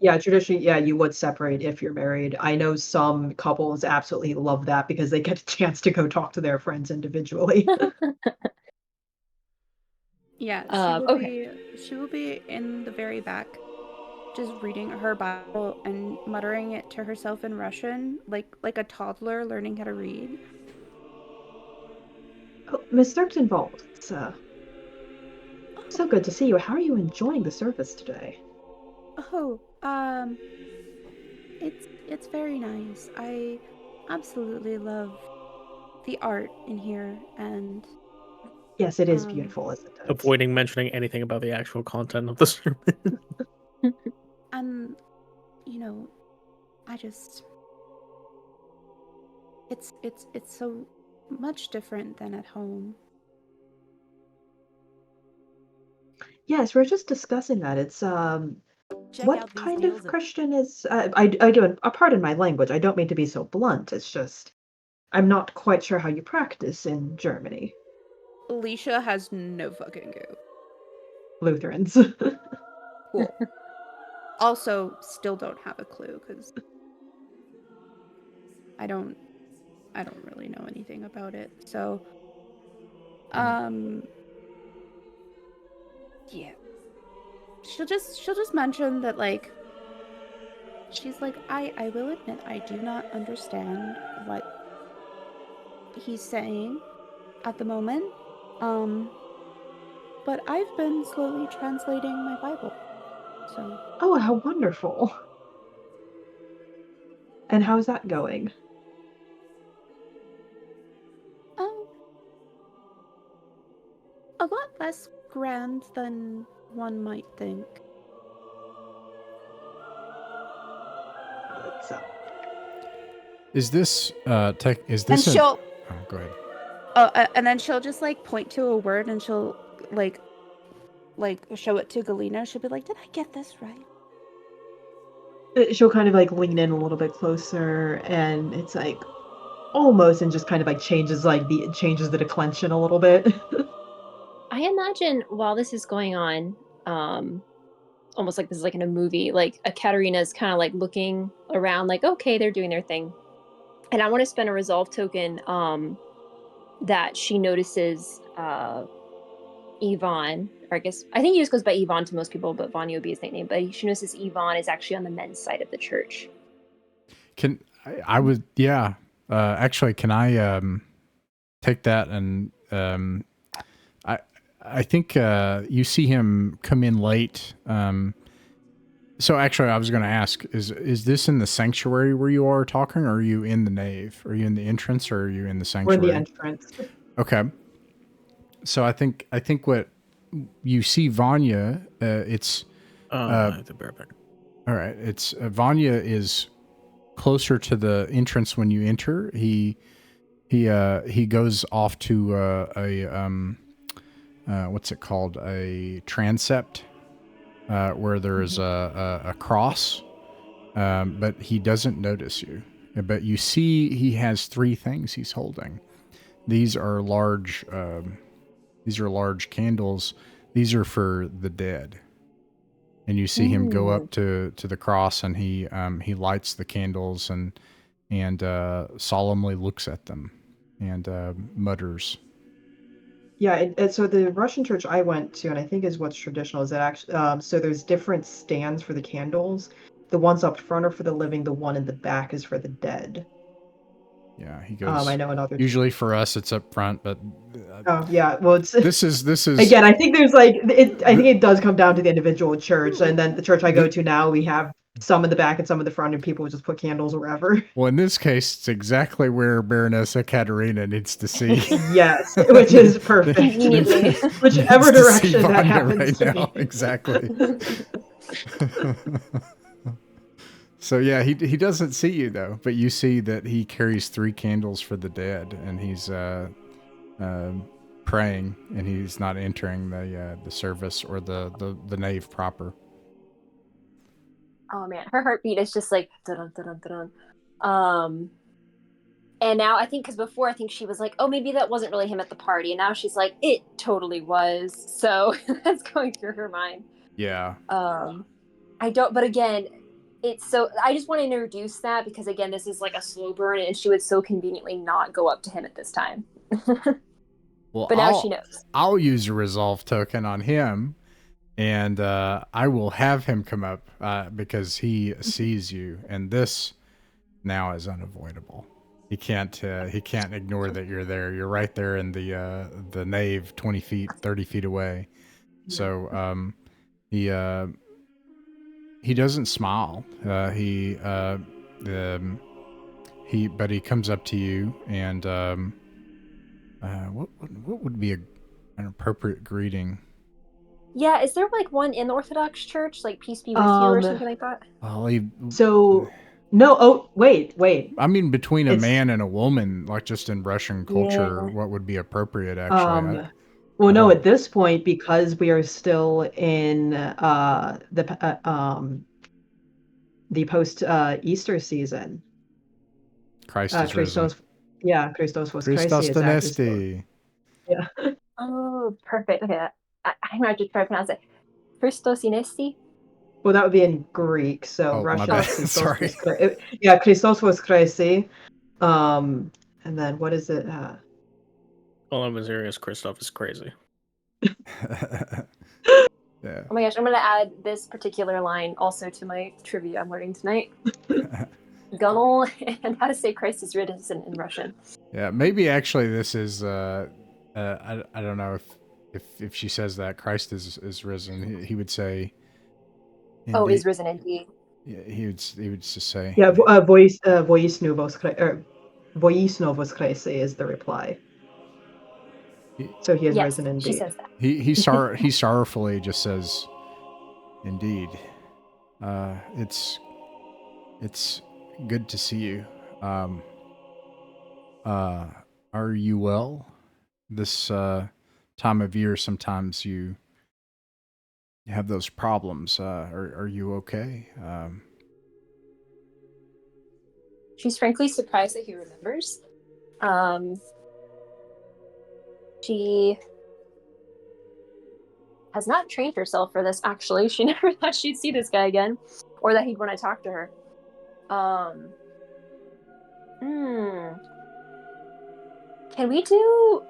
Yeah, traditionally, yeah, you would separate if you're married. I know some couples absolutely love that because they get a chance to go talk to their friends individually. Yeah, Okay. she will be in the very back, just reading her Bible and muttering it to herself in Russian, like a toddler learning how to read. Oh, Miss Dirksenwald, it's so good to see you. How are you enjoying the service today? Oh, it's very nice. I absolutely love the art in here, and Yes, it is um, beautiful, isn't it? Avoiding mentioning anything about the actual content of the sermon. and you know, I just it's so much different than at home. Yes, we're just discussing that. It's Check what out these kind deals of at Christian is I do pardon my language. I don't mean to be so blunt. It's just I'm not quite sure how you practice in Germany. Alicia has no fucking clue. Lutherans. Cool. Also, still don't have a clue because I don't really know anything about it. So, yeah. She'll just mention that, like, she's like, I will admit I do not understand what he's saying at the moment. But I've been slowly translating my Bible. So, Oh, how wonderful. And how's that going? um, a lot less grand than one might think. It's Is this is And this a she'll oh, go ahead. and then she'll just like point to a word and she'll like show it to Galena. She'll be like, "Did I get this right?" she'll kind of like lean in a little bit closer and it's like almost and just kind of like changes the declension a little bit. I imagine while this is going on, almost like this is like in a movie, like Katerina's kind of like looking around, like, okay, they're doing their thing. And I want to spend a resolve token that she notices Yvonne, or I guess I think he just goes by Yvonne to most people, but Vanya would be his nickname. But she notices Yvonne is actually on the men's side of the church. Can I would actually can I take that and I think you see him come in late. So actually I was going to ask is this in the sanctuary where you are talking, or are you in the nave? Are you in the entrance, or are you in the We're in sanctuary? the entrance. Okay. So I think what you see Vanya it's I have to bear back. all right. It's Vanya is closer to the entrance when you enter. He goes off to what's it called? A transept, where there is a cross, but he doesn't notice you. But you see, he has three things he's holding. These are large. These are large candles. These are for the dead. And you see him go up to the cross, and he lights the candles and solemnly looks at them and mutters. Yeah, so the Russian church I went to, and I think is what's traditional, is that actually so there's different stands for the candles. The ones up front are for the living. The one in the back is for the dead. Yeah, he goes. I know another. Usually for us, it's up front, but Oh yeah, well it's this is again. I think there's like it. I think it does come down to the individual church, and then the church I go to now, we have some in the back and some in the front, and people just put candles wherever. Well, in this case, it's exactly where Baronessa Katerina needs to see. Yes, which is perfect. Conveniently. Whichever Needs to see direction that Vanya happens right to now. be. Exactly. So yeah, he doesn't see you though, but you see that he carries three candles for the dead, and he's praying, and he's not entering the service or the nave proper. Oh man, her heartbeat is just like dun dun dun dun. And now I think because before I think she was like, oh, maybe that wasn't really him at the party, and now she's like, it totally was. So that's going through her mind. Yeah. I don't. But again, it's so I just want to introduce that because again, this is like a slow burn, and she would so conveniently not go up to him at this time. Well, But now she knows. I'll use a resolve token on him, and I will have him come up because he sees you, and this now is unavoidable. He can't ignore that you're there. You're right there in the nave, 20 feet, 30 feet away. So he doesn't smile. But he comes up to you, and what would be an appropriate greeting? Yeah, is there like one in the Orthodox Church, like peace be with you or something like that? Well, no. Oh, wait. I mean, between a man and a woman, like just in Russian culture, what would be appropriate? Actually, no. At this point, because we are still in the post Easter season. Christ is risen. Yeah, Christos was Christos crazy. Dynasty. Yeah. Oh, perfect. Okay, I'm going to try to pronounce it. Christos Inesti? Well, that would be in Greek, so Russian. My bad. Sorry. Christos was crazy. And then what is it? All I was hearing is Christoph is crazy. Yeah. Oh my gosh, I'm going to add this particular line also to my trivia I'm learning tonight. Gunnel and how to say Christ is risen in Russian. Yeah, maybe actually this is I don't know if she says that Christ is risen. He would say. Oh, is risen indeed. Yeah, he would just say. Yeah, voisnu vos crazy is the reply. So he is risen indeed. She says that. He sorrowfully just says, "Indeed, it's good to see you. Are you well? This time of year, sometimes you have those problems. Are you okay?" She's frankly surprised that he remembers. She has not trained herself for this, actually. She never thought she'd see this guy again, or that he'd want to talk to her. Can we do...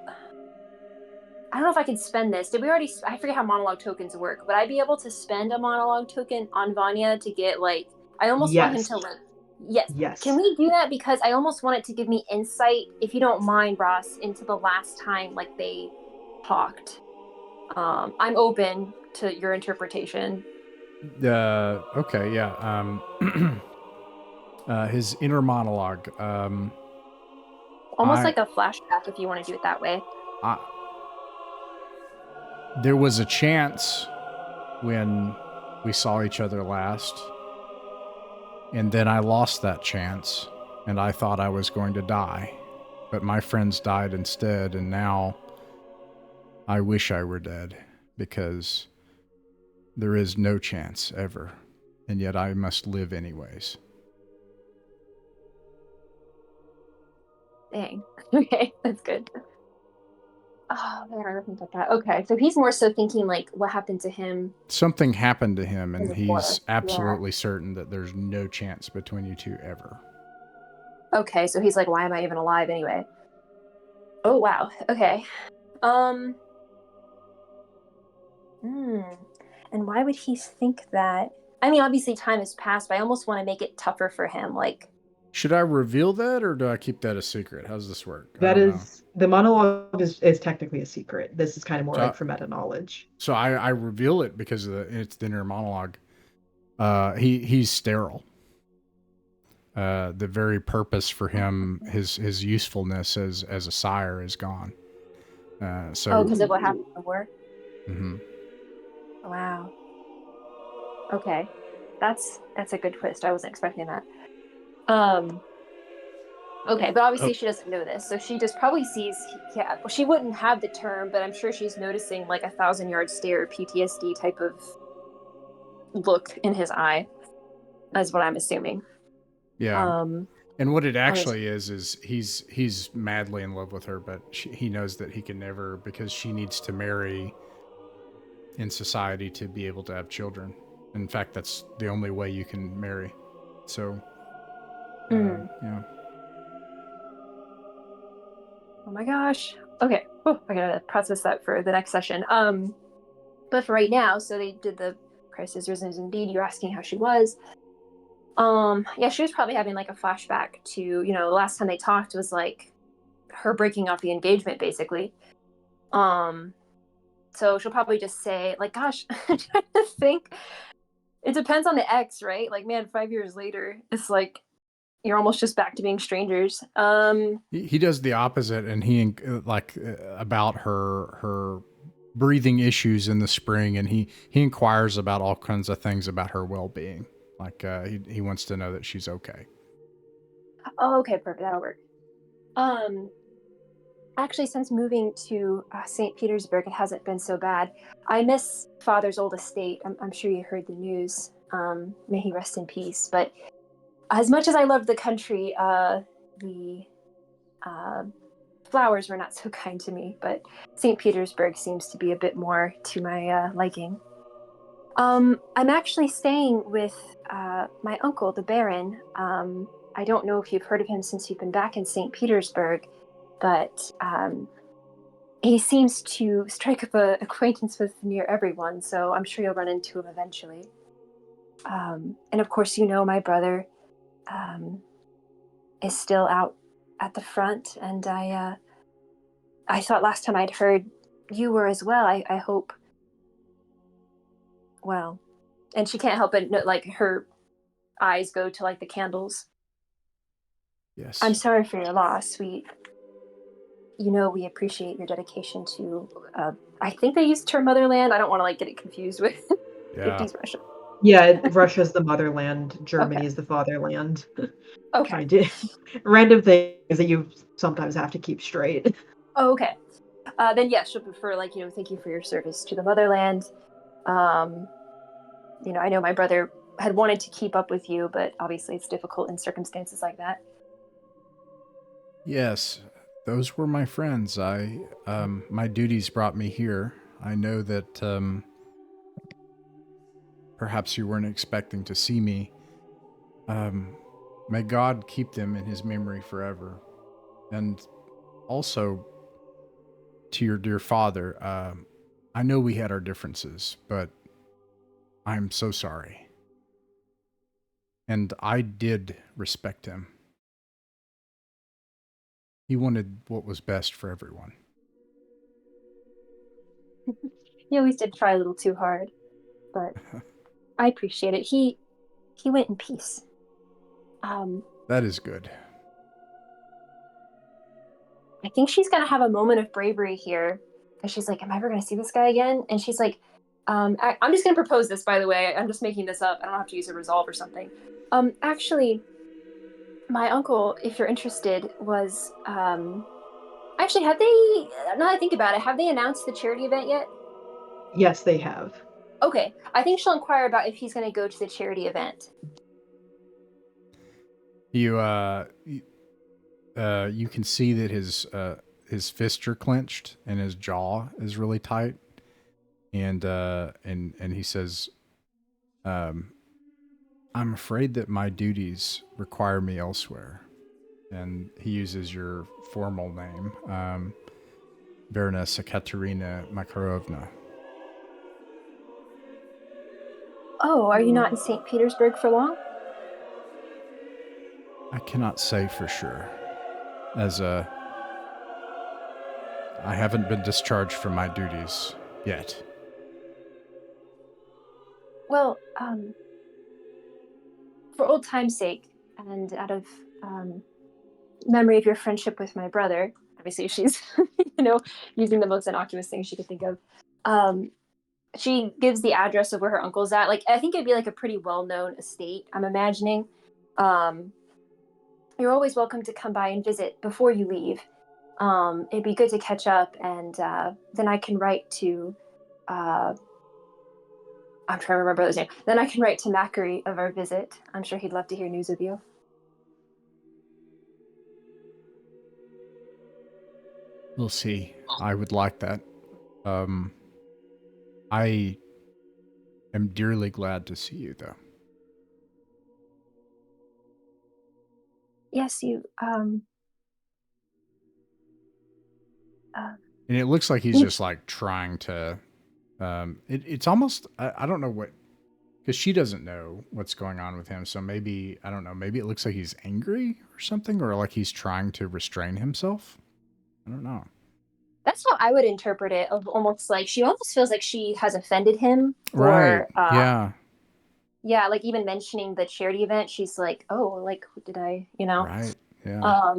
I don't know if I can spend this. Did we already... I forget how monologue tokens work, but I'd be able to spend a monologue token on Vanya to get, like... I almost want him to, like... Yes. Can we do that? Because I almost want it to give me insight, if you don't mind, Ross, into the last time, like, they talked. I'm open to your interpretation. Okay, yeah. His inner monologue. Almost like a flashback, if you want to do it that way. There was a chance when we saw each other last, and then I lost that chance, and I thought I was going to die, but my friends died instead, and now I wish I were dead, because there is no chance ever, and yet I must live anyways. Dang. Okay, that's good. Oh, man, I think about that. Okay, so he's more so thinking, like, what happened to him? Something happened to him, and he's absolutely certain that there's no chance between you two ever. Okay, so he's like, why am I even alive anyway? Oh, wow. Okay. And why would he think that? I mean, obviously time has passed, but I almost want to make it tougher for him, like... Should I reveal that, or do I keep that a secret? How does this work? The monologue is technically a secret. This is kind of more like for meta knowledge. So I reveal it because it's the inner monologue. He's sterile. The very purpose for him, his usefulness as a sire is gone. because of what happened before? Mm-hmm. Wow. Okay. That's a good twist. I wasn't expecting that. Okay, but obviously she doesn't know this, so she just probably sees, well, she wouldn't have the term, but I'm sure she's noticing like 1,000-yard stare, PTSD type of look in his eye, is what I'm assuming. Yeah. And what it actually is he's madly in love with her, but he knows that he can never, because she needs to marry in society to be able to have children. In fact, that's the only way you can marry. So, Mm. yeah. Oh my gosh. Okay. Oh, I gotta process that for the next session. But for right now, so they did the Christ is risen is indeed. You're asking how she was. Yeah, she was probably having like a flashback to, the last time they talked was like her breaking off the engagement, basically. So she'll probably just say, like, gosh, I'm trying to think. It depends on the ex, right? Like, man, 5 years later, it's like you're almost just back to being strangers. He does the opposite, and he about her breathing issues in the spring, and he inquires about all kinds of things about her well-being. Like he wants to know that she's okay. Oh, okay, perfect. That'll work. Actually, since moving to St. Petersburg, it hasn't been so bad. I miss Father's old estate. I'm sure you heard the news. May he rest in peace. But as much as I loved the country, the flowers were not so kind to me. But St. Petersburg seems to be a bit more to my liking. I'm actually staying with my uncle, the Baron. I don't know if you've heard of him since you've been back in St. Petersburg, but he seems to strike up an acquaintance with near everyone, so I'm sure you'll run into him eventually. And of course, my brother is still out at the front, and I thought last time I'd heard you were as well. I hope. Well, and she can't help but like her eyes go to like the candles. Yes. I'm sorry for your loss. We appreciate your dedication to. I think they used the term motherland. I don't want to like get it confused with 50s Russia. Yeah, Russia's the motherland. Germany Okay. is the fatherland. Okay. Trying to random things that you sometimes have to keep straight. Oh, okay. Then yes, she'll prefer thank you for your service to the motherland. I know my brother had wanted to keep up with you, but obviously it's difficult in circumstances like that. Yes, those were my friends. My duties brought me here. I know that perhaps you weren't expecting to see me. May God keep them in his memory forever. And also, to your dear father, I know we had our differences, but I'm so sorry. And I did respect him. He wanted what was best for everyone. He always did try a little too hard, but I appreciate it. He went in peace. That is good. I think she's gonna have a moment of bravery here, and she's like, "Am I ever gonna see this guy again?" And she's like, I'm just gonna propose this, by the way. I'm just making this up. I don't have to use a resolve or something. Actually, my uncle, if you're interested, was actually, have they? Now that I think about it, have they announced the charity event yet? Yes, they have. Okay, I think she'll inquire about if he's going to go to the charity event. You can see that his fists are clenched and his jaw is really tight, and he says, "I'm afraid that my duties require me elsewhere." And he uses your formal name, Baroness Ekaterina Makarovna. Oh, are you not in St. Petersburg for long? I cannot say for sure, as I haven't been discharged from my duties yet. Well, for old time's sake, and out of memory of your friendship with my brother, obviously she's, using the most innocuous thing she could think of. She gives the address of where her uncle's at. Like, I think it'd be like a pretty well-known estate, I'm imagining. You're always welcome to come by and visit before you leave. It'd be good to catch up, and then I can write to I'm trying to remember his name. Then I can write to Macquarie of our visit. I'm sure he'd love to hear news of you. We'll see. I would like that. I am dearly glad to see you, though. Yes, you. And it looks like he's just like trying to. It's almost I don't know what, because she doesn't know what's going on with him. So maybe I don't know. Maybe it looks like he's angry or something, or like he's trying to restrain himself. I don't know. That's how I would interpret it. Of almost like she almost feels like she has offended him. Right. Yeah. Yeah, like even mentioning the charity event, she's like, "Oh, like what did I, Right. Yeah.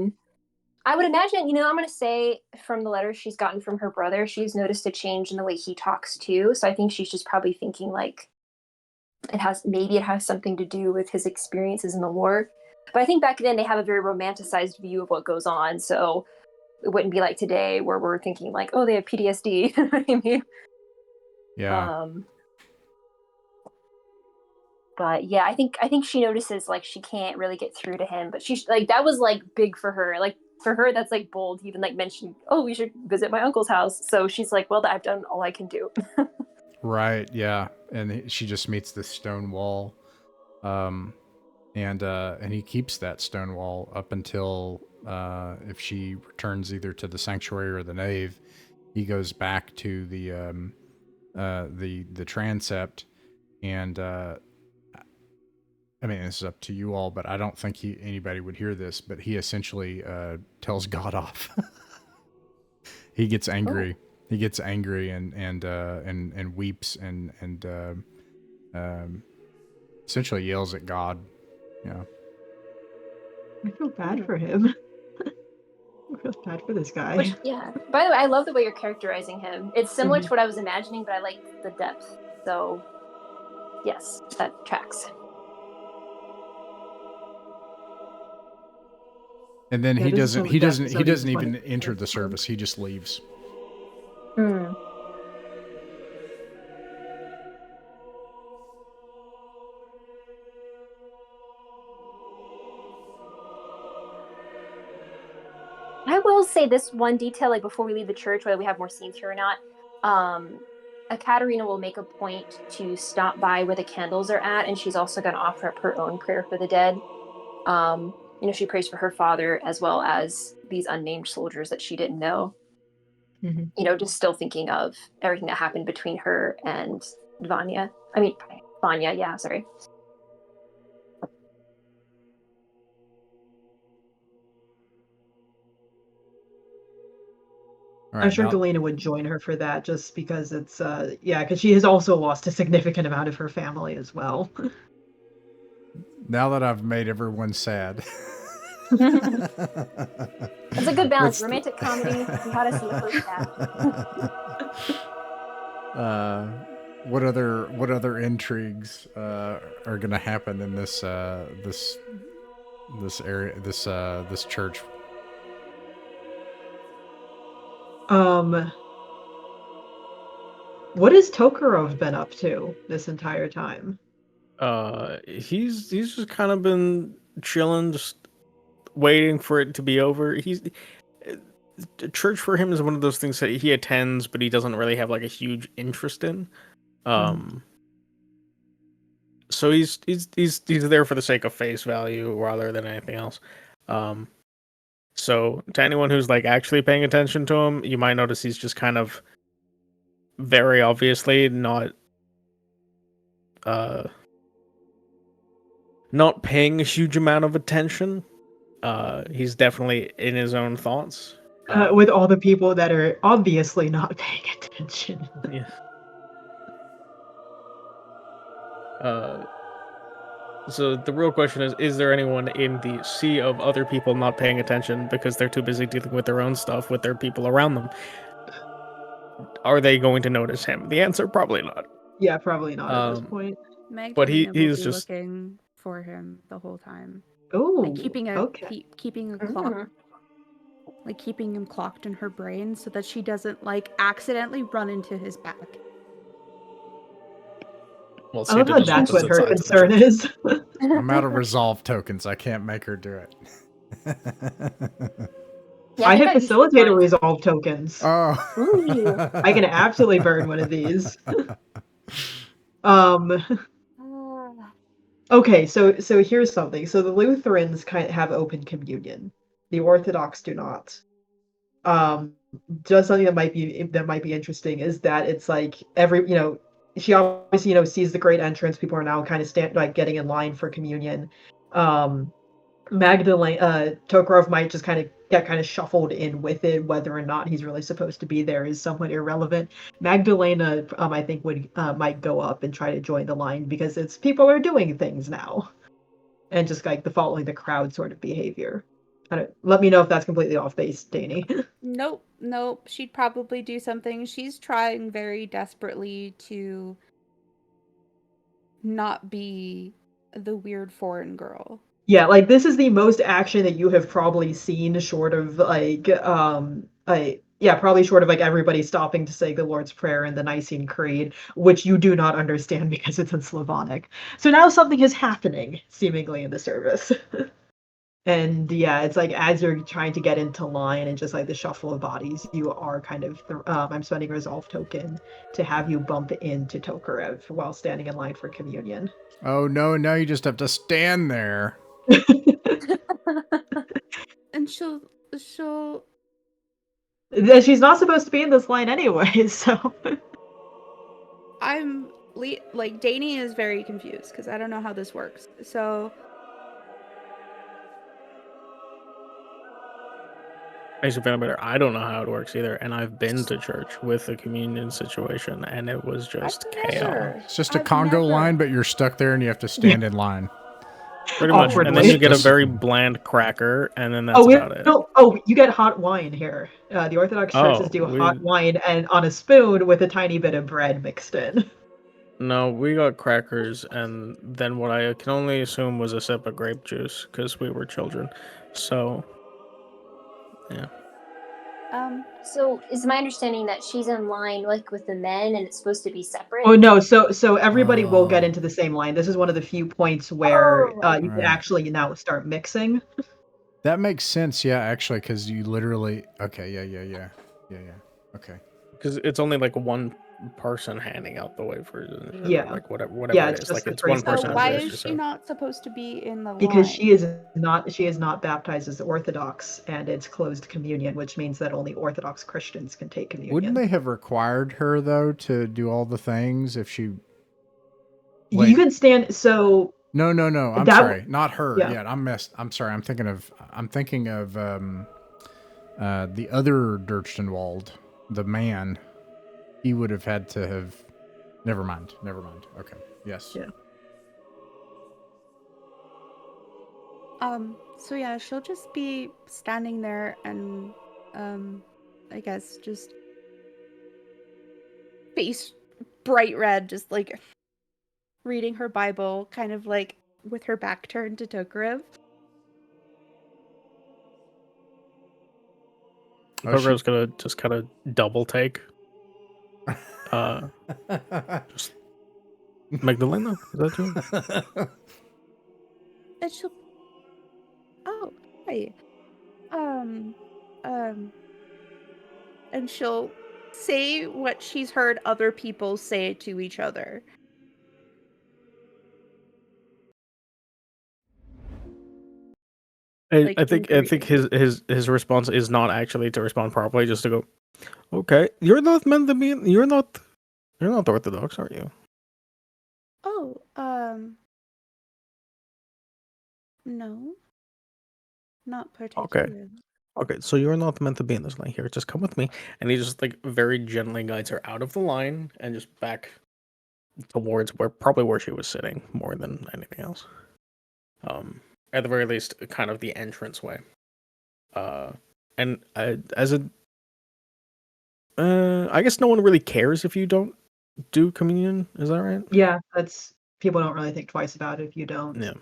I would imagine, I'm going to say from the letters she's gotten from her brother, she's noticed a change in the way he talks too. So I think she's just probably thinking like it has something to do with his experiences in the war. But I think back then they have a very romanticized view of what goes on. So it wouldn't be like today where we're thinking like, oh, they have PTSD. You know what I mean? Yeah. But yeah, I think she notices like she can't really get through to him. But she's like, that was like big for her. Like for her, that's like bold. Even like mentioned, oh, we should visit my uncle's house. So she's like, well, I've done all I can do. Right. Yeah. And she just meets this stone wall, and he keeps that stone wall up until if she returns either to the sanctuary or the nave, he goes back to the transept, and I mean, this is up to you all, but I don't think anybody would hear this, but he essentially tells God off. He gets angry. Oh. He gets angry and weeps and essentially yells at God. Yeah. I feel bad for him. I feel bad for this guy. Which, yeah. By the way, I love the way you're characterizing him. It's similar to what I was imagining, but I like the depth. So, yes, that tracks. And then he doesn't even enter the service. He just leaves. Hmm. I will say this one detail, like before we leave the church, whether we have more scenes here or not, Ekaterina will make a point to stop by where the candles are at, and she's also going to offer up her own prayer for the dead. She prays for her father as well as these unnamed soldiers that she didn't know. Mm-hmm. Just still thinking of everything that happened between her and Vanya, yeah, sorry. Right, I'm sure Galena would join her for that, just because it's because she has also lost a significant amount of her family as well. Now that I've made everyone sad. That's a good balance. Romantic comedy. You had us in the first half. What other intrigues are going to happen in this area, this church? What has Tokarov been up to this entire time? He's just kind of been chilling, just waiting for it to be over. Church for him is one of those things that he attends, but he doesn't really have like a huge interest in. So he's there for the sake of face value rather than anything else. So to anyone who's like actually paying attention to him, you might notice he's just kind of very obviously not paying a huge amount of attention. He's definitely in his own thoughts. With all the people that are obviously not paying attention. Yeah. So the real question is there anyone in the sea of other people not paying attention because they're too busy dealing with their own stuff with their people around them? Are they going to notice him? The answer, probably not. Yeah, probably not at this point. But he's just looking for him the whole time. Oh, like keeping a clock, like keeping him clocked in her brain so that she doesn't like accidentally run into his back. Well, I love how that's what her concern is. I'm out of resolve tokens. I can't make her do it. Yeah, I have facilitator resolve tokens. Oh. I can absolutely burn one of these. Okay, so here's something. So the Lutherans kind of have open communion. The Orthodox do not. Just something that might be interesting is that it's like she obviously sees the great entrance. People are now kind of getting in line for communion. Magdalene Tokarov might just kind of get shuffled in with it. Whether or not he's really supposed to be there is somewhat irrelevant. Magdalena, I think would might go up and try to join the line because it's people are doing things now, and just like the following the crowd sort of behavior. Let me know if that's completely off base, Danny. Nope. She'd probably do something. She's trying very desperately to not be the weird foreign girl. Yeah, like this is the most action that you have probably seen, short of probably short of like everybody stopping to say the Lord's Prayer and the Nicene Creed, which you do not understand because it's in Slavonic. So now something is happening, seemingly, in the service. And yeah, it's like as you're trying to get into line and just like the shuffle of bodies, you are kind of I'm spending a resolve token to have you bump into Tokarev while standing in line for communion. Oh no, now you just have to stand there. And she'll She's not supposed to be in this line anyway, so like Danny is very confused because I don't know how this works. So Actually, feeling better. I don't know how it works either, and I've been to church with a communion situation, and it was just chaos. It's just a Congo line, but you're stuck there and you have to stand in line. Pretty much, and then you get a very bland cracker, and then that's about it. You get hot wine here. The Orthodox churches do hot wine and on a spoon with a tiny bit of bread mixed in. No, we got crackers, and then what I can only assume was a sip of grape juice because we were children. So, yeah. So is my understanding that she's in line like with the men and it's supposed to be separate? Oh no, so everybody will get into the same line. This is one of the few points where you can actually now start mixing. That makes sense, yeah, actually, because you literally yeah. Okay. Because it's only like one person handing out the wafers, like whatever it is. Like it's one person. So why is she not supposed to be in the line? Because she is not baptized as Orthodox, and it's closed communion, which means that only Orthodox Christians can take communion. Wouldn't they have required her though to do all the things if she? You can stand. So no. I'm sorry, not her. Yeah, I'm sorry. I'm thinking of the other Dirchtenwald, the man. He would have had to have. Never mind. Okay. Yes. Yeah. So yeah, she'll just be standing there and I guess just face bright red, just like reading her Bible, kind of like with her back turned to Tokarev. Tokarev's gonna just kind of double take. Just Magdalena, is that you? And she'll. Oh, hi. And she'll say what she's heard other people say to each other. I think his response is not actually to respond properly, just to go, okay, you're not meant to be. You're not Orthodox, are you? Oh, no, not particularly. Okay, so you're not meant to be in this line here. Just come with me, and he just like very gently guides her out of the line and just back towards where she was sitting, more than anything else. At the very least, kind of the entranceway. And I guess no one really cares if you don't do communion. Is that right? Yeah, people don't really think twice about it if you don't. Yeah.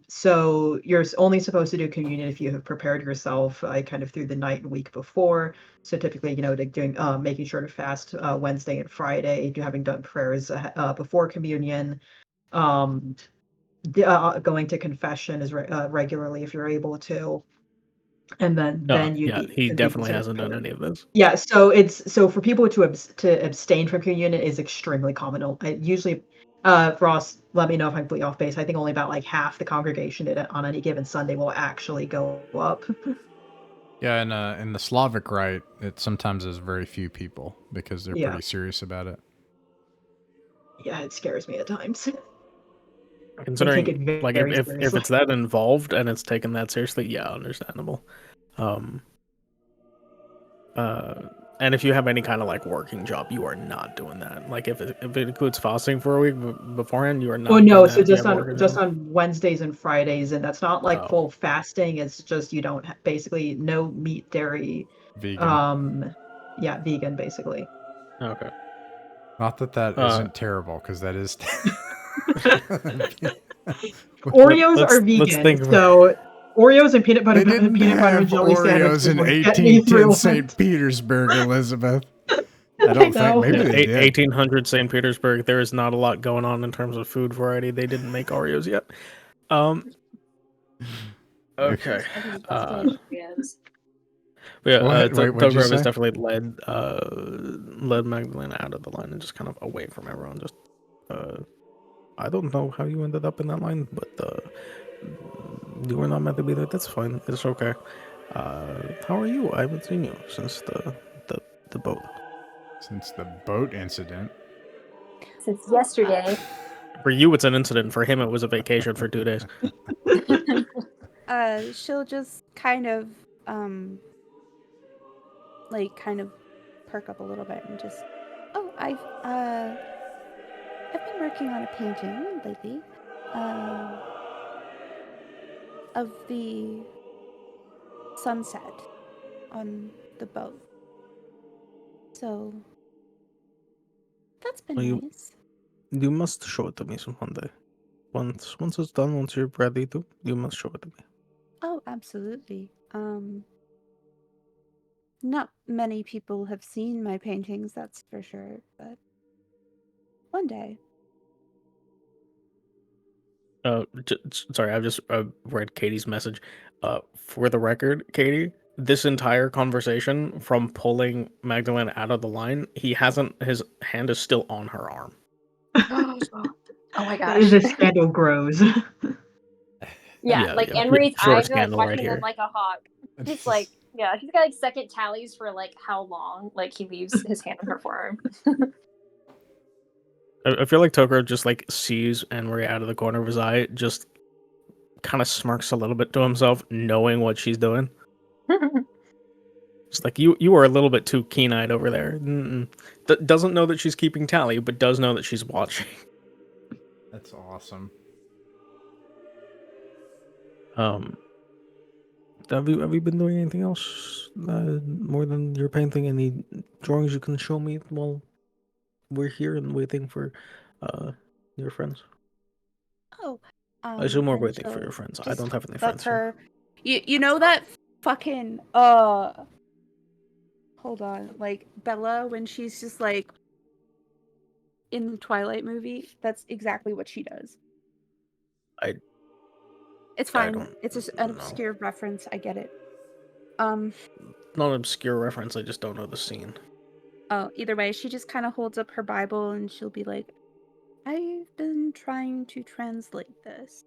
So you're only supposed to do communion if you have prepared yourself kind of through the night and week before. So typically, doing making sure to fast Wednesday and Friday, having done prayers before communion. Going to confession is regularly if you're able to, and then he definitely hasn't done any of this. Yeah, so for people to abstain from communion is extremely common. Usually, Ross, let me know if I'm completely off base. I think only about like half the congregation on any given Sunday will actually go up. Yeah, and in the Slavic rite, it sometimes is very few people because they're Yeah. pretty serious about it. Yeah, it scares me at times. Considering, They take it like, very if seriously. it's that involved and it's taken that seriously, yeah, understandable. And if you have any kind of like working job, you are not doing that. Like if it includes fasting for a week beforehand, you are not. Oh doing no, that so if you have a working just job. on Wednesdays and Fridays, and that's not like Oh. full fasting. It's just you don't basically no meat, dairy, Vegan. yeah, vegan basically. Okay. Not that that isn't terrible, because that is. Oreos are let's vegan, think of so Oreos and peanut butter They didn't and have jelly Oreos sandwiches in will get me 1810 through St. it. Petersburg, Elizabeth. I don't think. know. Maybe Yeah, they did. 1800 St. Petersburg. There is not a lot going on in terms of food variety. They didn't make Oreos yet. Okay. Yeah, What'd you Togrov has say? definitely led Magdalena out of the line and just kind of away from everyone. Just I don't know how you ended up in that line, but you were not meant to be there. That's fine. It's okay. How are you? I haven't seen you since the boat. Since the boat incident. Since yesterday. For you, it's an incident. For him, it was a vacation for 2 days. She'll just kind of kind of perk up a little bit and just, I've been working on a painting lately, of the sunset on the boat. So that's been Well, nice. You must show it to me some Monday. Once it's done, once you're ready to, you must show it to me. Oh, absolutely. Not many people have seen my paintings, that's for sure, but one day. Sorry, I've just read Katie's message. For the record, Katie, this entire conversation from pulling Magdalene out of the line, his hand is still on her arm. Oh my gosh. As the scandal grows. Yeah, like Emery's Short eyes are like scandal right watching him here. like a hawk. He's like, yeah, he's got like second tallies for like how long like he leaves his hand on her forearm. I feel like Tokro just like sees Anne-Marie out of the corner of his eye, just kind of smirks a little bit to himself, knowing what she's doing. It's like you are a little bit too keen-eyed over there. Doesn't know that she's keeping tally, but does know that she's watching. That's awesome. Have you been doing anything else more than your painting? Any drawings you can show me while we're here and waiting for your friends? Oh, I assume we're and waiting for she'll your friends. I just don't have any let friends here. her. You know that fucking hold on, like Bella when she's just like in the Twilight movie. That's exactly what she does. It's fine. don't It's just an know. obscure reference. I get it. Not an obscure reference. I just don't know the scene. Oh, either way, she just kind of holds up her Bible and she'll be like, "I've been trying to translate this."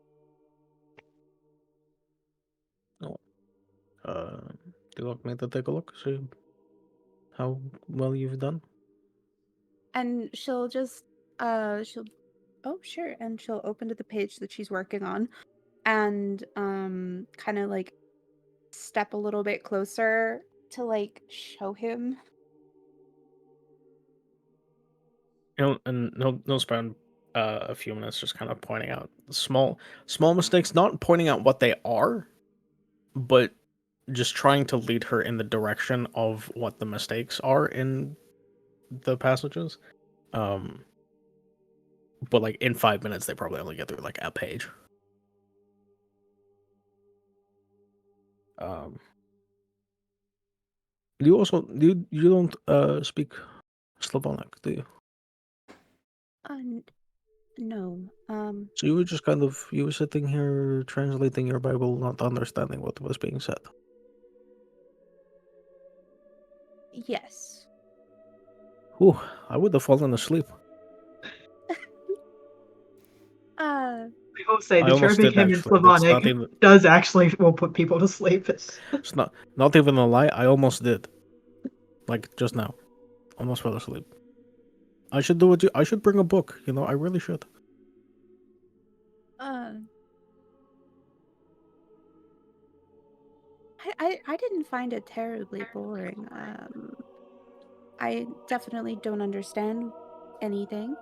Oh. Do you want me to take a look? See how well you've done? And she'll just she'll oh sure, and she'll open to the page that she's working on and kind of like step a little bit closer to like show him. And he'll spend a few minutes just kind of pointing out small mistakes, not pointing out what they are, but just trying to lead her in the direction of what the mistakes are in the passages. But like in 5 minutes, they probably only get through like a page. You also you don't speak Slavonic, do you? No. So you were just you were sitting here translating your Bible, not understanding what was being said. Yes. Ooh, I would have fallen asleep. will say I the almost cherubic did hymn in actually. That's not Slavonic even. does actually will put people to sleep. It's not even a lie. I almost did. Like just now, almost fell asleep. I should do it. I should bring a book. You know, I really should. I didn't find it terribly boring. I definitely don't understand anything,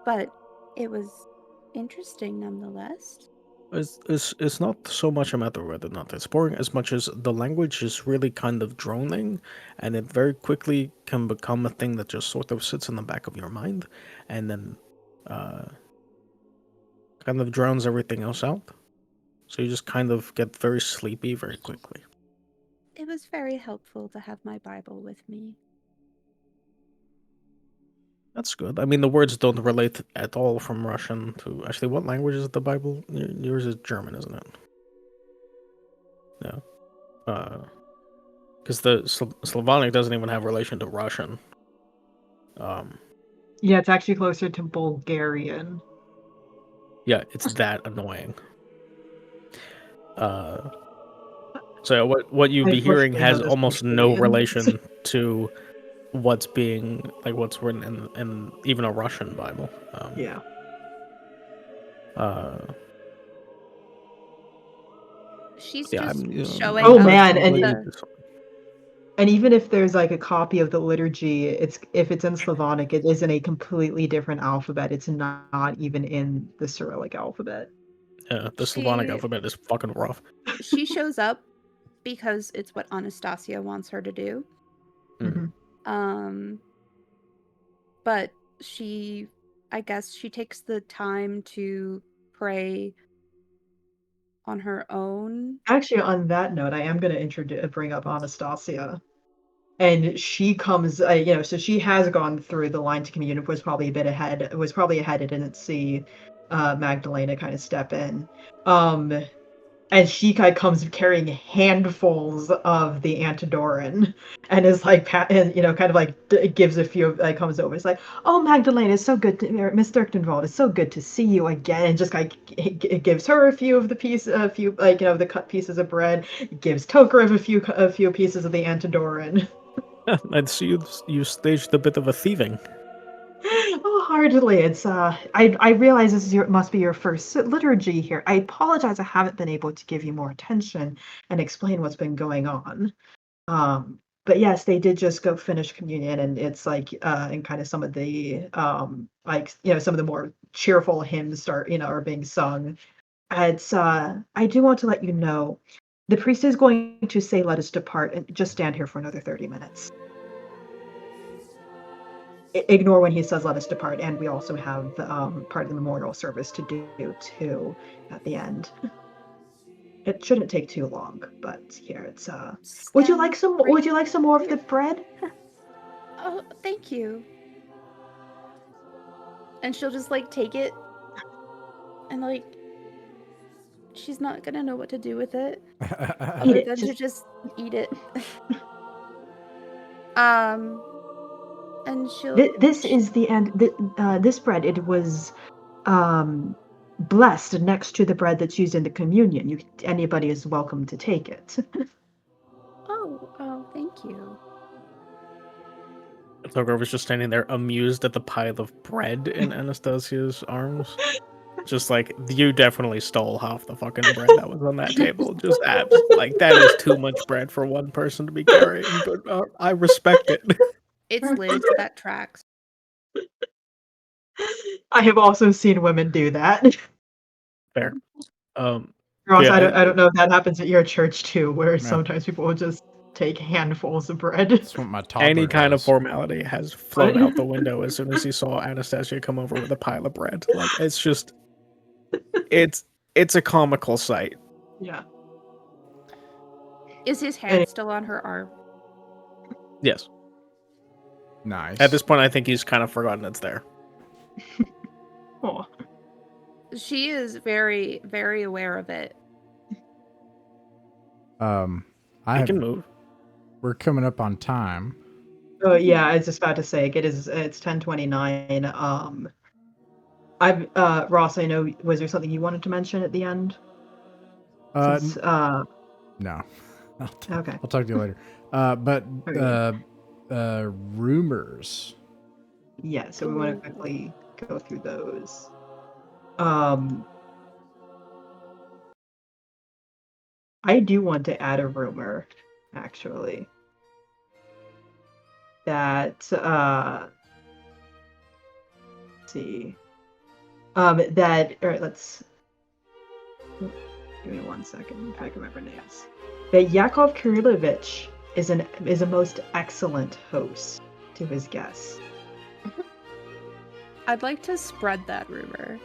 but it was interesting nonetheless. It's not so much a matter of whether or not it's boring as much as the language is really kind of droning, and it very quickly can become a thing that just sort of sits in the back of your mind, and then kind of drowns everything else out. So you just kind of get very sleepy very quickly. It was very helpful to have my Bible with me. That's good. I mean, the words don't relate at all from Russian to... Actually, what language is the Bible? Yours is German, isn't it? No. Because the Slavonic doesn't even have relation to Russian. Yeah, it's actually closer to Bulgarian. Yeah, it's that annoying. So what you'd be hearing has almost no relation to what's being what's written in even a Russian Bible. Yeah. She's Yeah, just showing Oh up man, the- and even if there's like a copy of the liturgy, if it's in Slavonic, it is in a completely different alphabet. It's not even in the Cyrillic alphabet. Yeah, the Slavonic alphabet is fucking rough. She shows up because it's what Anastasia wants her to do. Mm-hmm. But I guess she takes the time to pray on her own. Actually, on that note, I am going to bring up Anastasia. And she comes, so she has gone through the line to communion, was probably a bit ahead. It was probably ahead. It didn't see Magdalena kind of step in. And she kind of comes carrying handfuls of the Antidoran, and is like, and kind of like gives a few, like comes over. It's like, oh, Magdalena, it's so good to, Miss Thurkenwald, it's so good to see you again. And just like it gives her a few of the the cut pieces of bread. It gives Tokarev a few pieces of the Antidoran. I'd see you staged a bit of a thieving. Oh, hardly. It's I realize this is must be your first liturgy here. I apologize. I haven't been able to give you more attention and explain what's been going on. But yes, they did just go finish communion, and it's like and kind of some of the some of the more cheerful hymns are being sung. It's I do want to let you know the priest is going to say, "Let us depart," and just stand here for another 30 minutes. Ignore when he says let us depart, and we also have part of the memorial service to do too at the end. It shouldn't take too long, but here it's would you like some more of the bread? Oh, thank you. And she'll just like take it and like she's not gonna know what to do with it other than to just eat it. And she'll. This is the end. This bread, it was blessed next to the bread that's used in the communion. Anybody is welcome to take it. Oh, thank you. Togar was just standing there amused at the pile of bread in Anastasia's arms. Just like, you definitely stole half the fucking bread that was on that table. Just abs. Like, that is too much bread for one person to be carrying, but I respect it. It's Liz, that tracks. I have also seen women do that. Fair. Ross, yeah, I don't know if that happens at your church too, where sometimes people will just take handfuls of bread. That's what my toddler any kind does. of formality has flown out the window as soon as he saw Anastasia come over with a pile of bread. Like, it's just, it's a comical sight. Yeah. Is his hand still on her arm? Yes. Nice. At this point, I think he's kind of forgotten it's there. Oh. She is very, very aware of it. I can move. We're coming up on time. Oh yeah, I was just about to say it's 10:29. Ross, I know, was there something you wanted to mention at the end? Since, No. okay. I'll talk to you later. But rumors. Yeah, so we want to quickly go through those. I do want to add a rumor, actually. That let's see. That or let's give me 1 second if I can remember names. That Yakov Kirillovich is a most excellent host to his guests. I'd like to spread that rumor.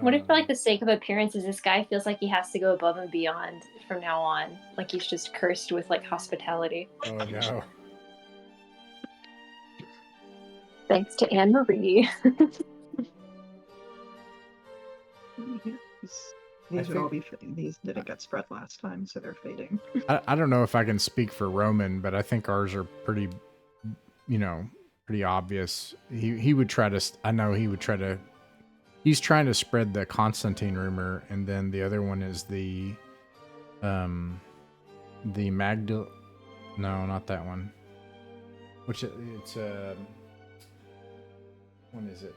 What if, for like the sake of appearances, this guy feels like he has to go above and beyond from now on? Like he's just cursed with like hospitality. Oh no. Thanks to Anne Marie. These would all be fading. These didn't get spread last time, so they're fading. I don't know if I can speak for Roman, but I think ours are pretty, pretty obvious. He would try to. I know he would try to. He's trying to spread the Konstantin rumor, and then the other one is the Magdal. No, not that one. Which it's when is it?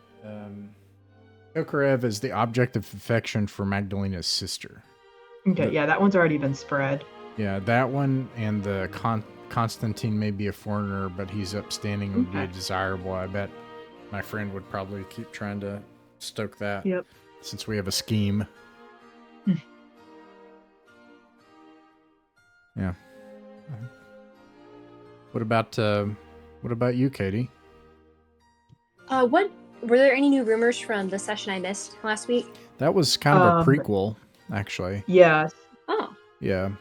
Tokarev is the object of affection for Magdalena's sister. Okay, yeah, that one's already been spread. Yeah, that one and the Konstantin may be a foreigner, but he's upstanding and would be desirable. I bet my friend would probably keep trying to stoke that. Yep. Since we have a scheme. Yeah. What about you, Katie? What were there any new rumors from the session I missed last week? That was kind of a prequel, actually. Yeah. Oh. Yeah.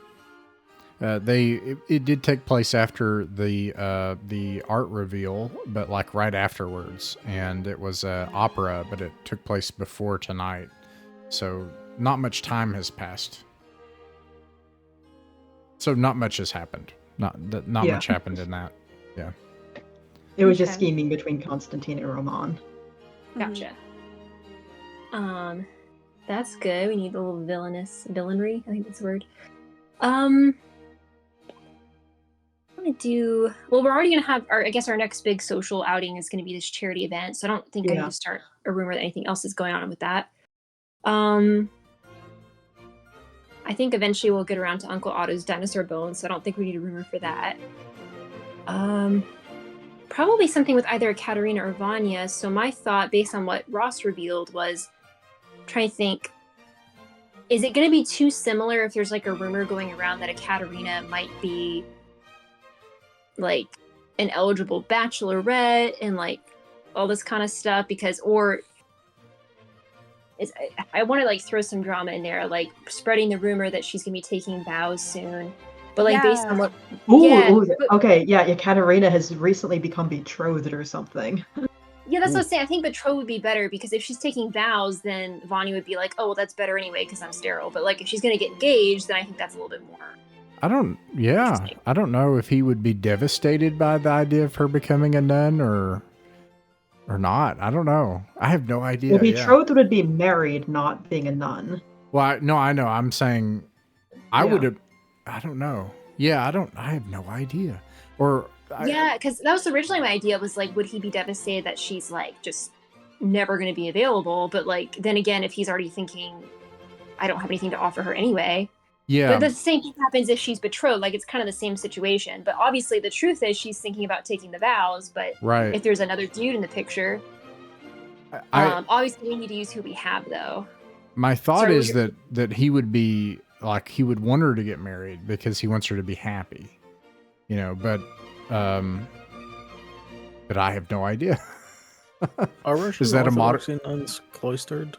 It did take place after the art reveal, but like right afterwards, and it was an opera, but it took place before tonight, so not much time has passed. So not much has happened. Not much happened in that. Yeah. It was just scheming between Konstantin and Roman. Gotcha. That's good. We need a little villainry. I think that's the word. I'm gonna do. Well, we're already gonna have our. I guess our next big social outing is gonna be this charity event. So I don't think I need to start a rumor that anything else is going on with that. I think eventually we'll get around to Uncle Otto's dinosaur bones. So I don't think we need a rumor for that. Probably something with either Katerina or Vanya. So my thought, based on what Ross revealed, was trying to think, is it going to be too similar if there's like a rumor going around that a Katerina might be like an eligible bachelorette and like all this kind of stuff? Because, or I want to like throw some drama in there, like spreading the rumor that she's going to be taking vows soon. But like based on what okay, Katerina has recently become betrothed or something. Yeah, that's what I'm saying. I think betrothed would be better, because if she's taking vows, then Vanya would be like, oh, well, that's better anyway because I'm sterile. But like if she's going to get engaged, then I think that's a little bit more. I don't know if he would be devastated by the idea of her becoming a nun or not. I don't know. I have no idea. Well, betrothed would be married, not being a nun. Well, I know. I'm saying I would have. I don't know. Yeah, I have no idea. Because that was originally my idea, was like, would he be devastated that she's like just never going to be available? But like, then again, if he's already thinking, I don't have anything to offer her anyway. Yeah. But the same thing happens if she's betrothed. Like, it's kind of the same situation. But obviously, the truth is she's thinking about taking the vows. But if there's another dude in the picture, obviously we need to use who we have, though. My thought is that he would be like, he would want her to get married because he wants her to be happy, but I have no idea. Is that a modern nuns cloistered?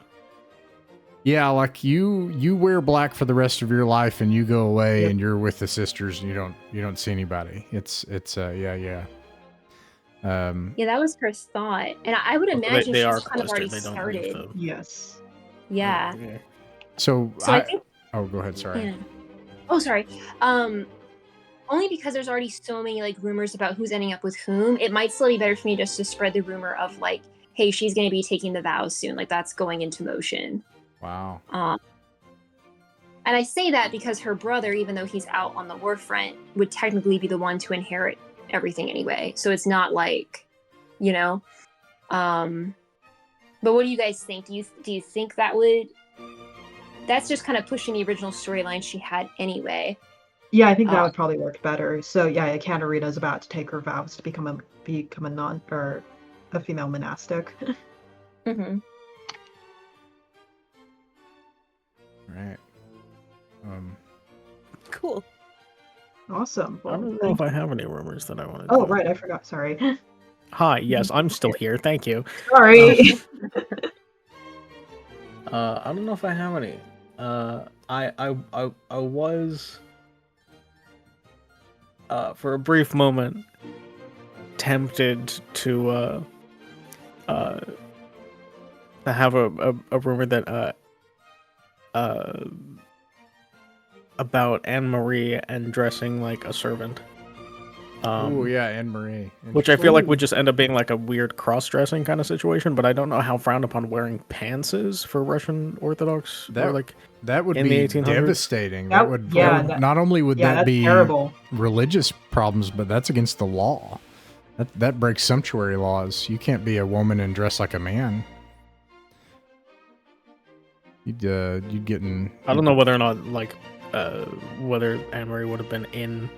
Yeah, like you wear black for the rest of your life and you go away and you're with the sisters and you don't see anybody. It's yeah, that was her thought, and I would imagine they she's kind of already started. Yes. Yeah. So I think. Oh, go ahead. Sorry. Yeah. Oh, sorry. only because there's already so many like rumors about who's ending up with whom. It might still be better for me just to spread the rumor of like, hey, she's going to be taking the vows soon. Like that's going into motion. Wow. And I say that because her brother, even though he's out on the war front, would technically be the one to inherit everything anyway. So it's not like, you know. But what do you guys think? Do you think that would? That's just kind of pushing the original storyline she had anyway. Yeah, I think that would probably work better. So yeah, Katarina's about to take her vows to become a non or a female monastic. Mm-hmm. Right. Cool. Awesome. I don't know if I have any rumors that I want to Oh, do. right, I forgot. Sorry. Hi, yes, I'm still here. Thank you. Sorry. I don't know if I have any. I was for a brief moment tempted to have a rumor that about Anne Marie and dressing like a servant. Oh yeah, Anne Marie. Which I feel like would just end up being like a weird cross-dressing kind of situation, but I don't know how frowned upon wearing pants is for Russian Orthodox. That or like that would in be the 1800s? devastating. That- That would yeah, that- not only would yeah, that that's be terrible. religious problems, but that's against the law. That breaks sumptuary laws. You can't be a woman and dress like a man. You'd get in. I don't know whether or not like whether Anne Marie would have been in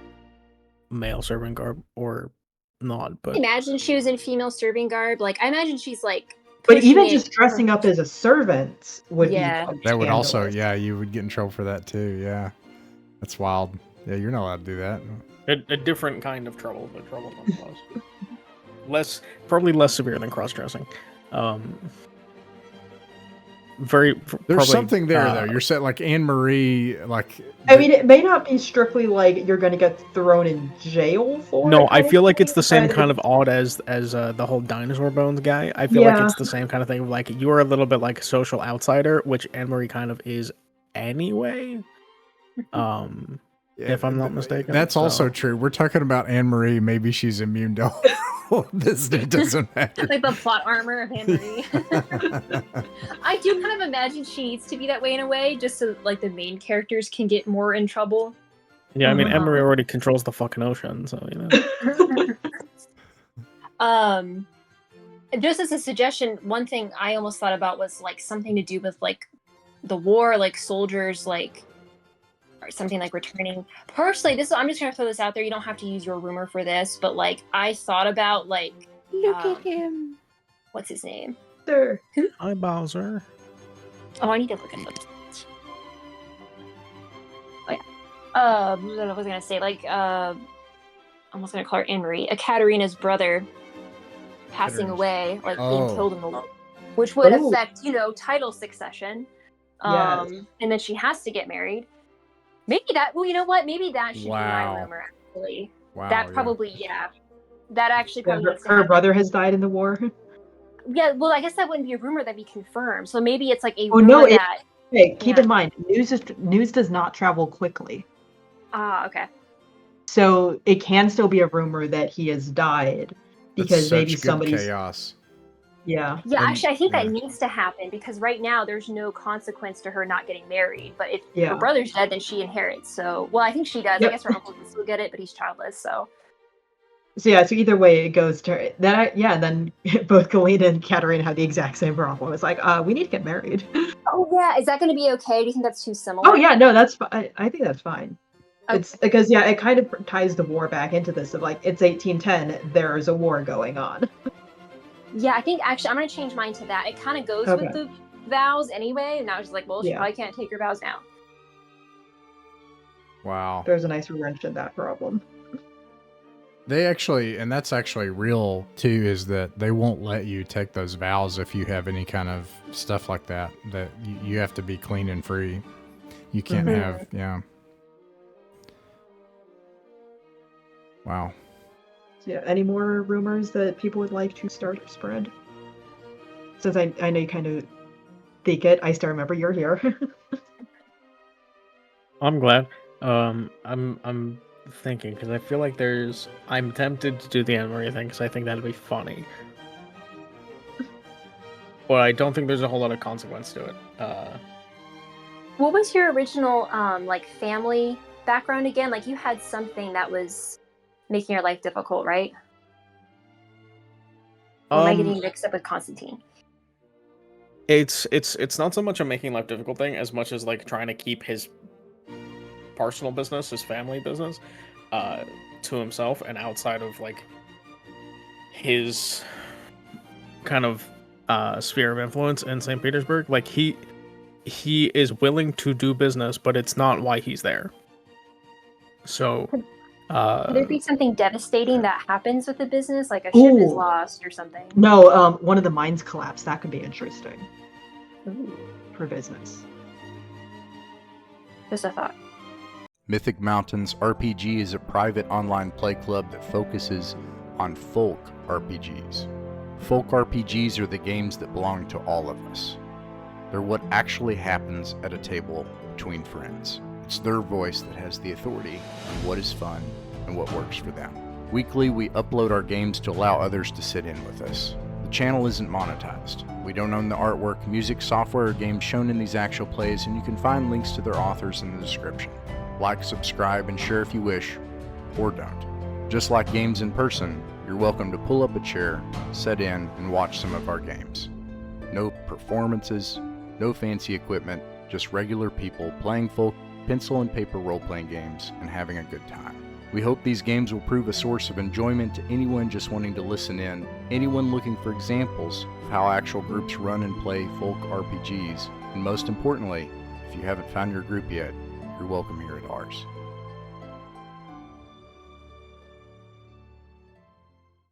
male servant garb or not, but Imagine she was in female serving garb. Like I imagine she's like. But even pushing it- just dressing up as a servant would Yeah. be That would also, scandalous. yeah, you would get in trouble for that too. Yeah, that's wild. Yeah, you're not allowed to do that. a different kind of trouble, but trouble nonetheless. Probably less severe than cross-dressing. There's There's something there though. You're saying like Anne Marie, like. I mean, it may not be strictly like you're going to get thrown in jail for No, it, I kind feel of like it's thing, the same but kind of odd as the whole dinosaur bones guy. I feel like Yeah. it's the same kind of thing. Like you're a little bit like a social outsider, which Anne Marie kind of is anyway. If I'm not mistaken. That's so. also true. We're talking about Anne Marie. Maybe she's immune to all this. It doesn't matter. like the plot armor of Anne Marie. I do kind of imagine she needs to be that way in a way, just so like the main characters can get more in trouble. Yeah, I mean, Anne Marie Uh-huh. already controls the fucking ocean, so you know. Just as a suggestion, one thing I almost thought about was like something to do with like the war, like soldiers, like or something like returning. Personally, I'm just gonna throw this out there. You don't have to use your rumor for this, but like I thought about like Look at him. what's his name? Sure. Hi, Bowser. Oh, I need to look at this. Oh yeah. What was I gonna say? Like I'm almost gonna call her Anne Marie. Katerina's brother passing away, like being killed in the war, which would Ooh. affect, title succession. Yes. And then she has to get married. Maybe that. Well, you know what? Maybe that should Wow. be my rumor. Actually, Wow. that yeah. probably, yeah. That actually Yeah, probably needs to her happen. brother has died in the war. Yeah, well, I guess that wouldn't be a rumor; that'd be confirmed. So maybe it's like a Oh, rumor no, that. Hey, keep Yeah. in mind, news does not travel quickly. Okay. So it can still be a rumor that he has died That's because such maybe good somebody's chaos. yeah. Yeah, And- actually, I think yeah. that needs to happen because right now there's no consequence to her not getting married. But if Yeah. her brother's dead, then she inherits. So, well, I think she does. Yep. I guess her uncle can still get it, but he's childless. So, So yeah, so either way it goes to then both Galena and Katerina have the exact same problem. It's like, we need to get married. oh yeah, is that going to be okay? Do you think that's too similar? Oh yeah, no, that's fine. I think that's fine. Okay. It's because it kind of ties the war back into this of like it's 1810, there is a war going on. Yeah, I think actually I'm going to change mine to that. It kind of goes Okay. with the vows anyway. And I was just like, well, she Yeah. probably can't take her vows now. Wow. There's a nice wrench in that problem. They actually, and that's actually real too, is that they won't let you take those vows if you have any kind of stuff like that. That you have to be clean and free. You can't Mhm. have, yeah. Wow. So yeah, any more rumors that people would like to start or spread? Since I know you kind of think it, I still remember you're here. I'm glad. I'm thinking because I feel like I'm tempted to do the Anne Marie thing because I think that'd be funny. But I don't think there's a whole lot of consequence to it. What was your original like family background again? Like you had something that was making your life difficult, right? Or am I getting mixed up with Konstantin? It's not so much a making life difficult thing as much as like trying to keep his personal business, his family business, to himself and outside of like his kind of sphere of influence in St. Petersburg. Like he is willing to do business, but it's not why he's there. So Could there be something devastating that happens with the business, like a ship is lost or something? No, one of the mines collapsed. That could be interesting. Ooh. For business. Just a thought. Mythic Mountains RPG is a private online play club that focuses on folk RPGs. Folk RPGs are the games that belong to all of us. They're what actually happens at a table between friends. It's their voice that has the authority on what is fun and what works for them. Weekly, we upload our games to allow others to sit in with us. The channel isn't monetized. We don't own the artwork, music, software, or games shown in these actual plays, and you can find links to their authors in the description. Like, subscribe, and share if you wish, or don't. Just like games in person, you're welcome to pull up a chair, sit in, and watch some of our games. No performances, no fancy equipment, just regular people playing folk pencil and paper role-playing games and having a good time. We hope these games will prove a source of enjoyment to anyone just wanting to listen in, anyone looking for examples of how actual groups run and play folk RPGs, and most importantly, if you haven't found your group yet, you're welcome here at ours.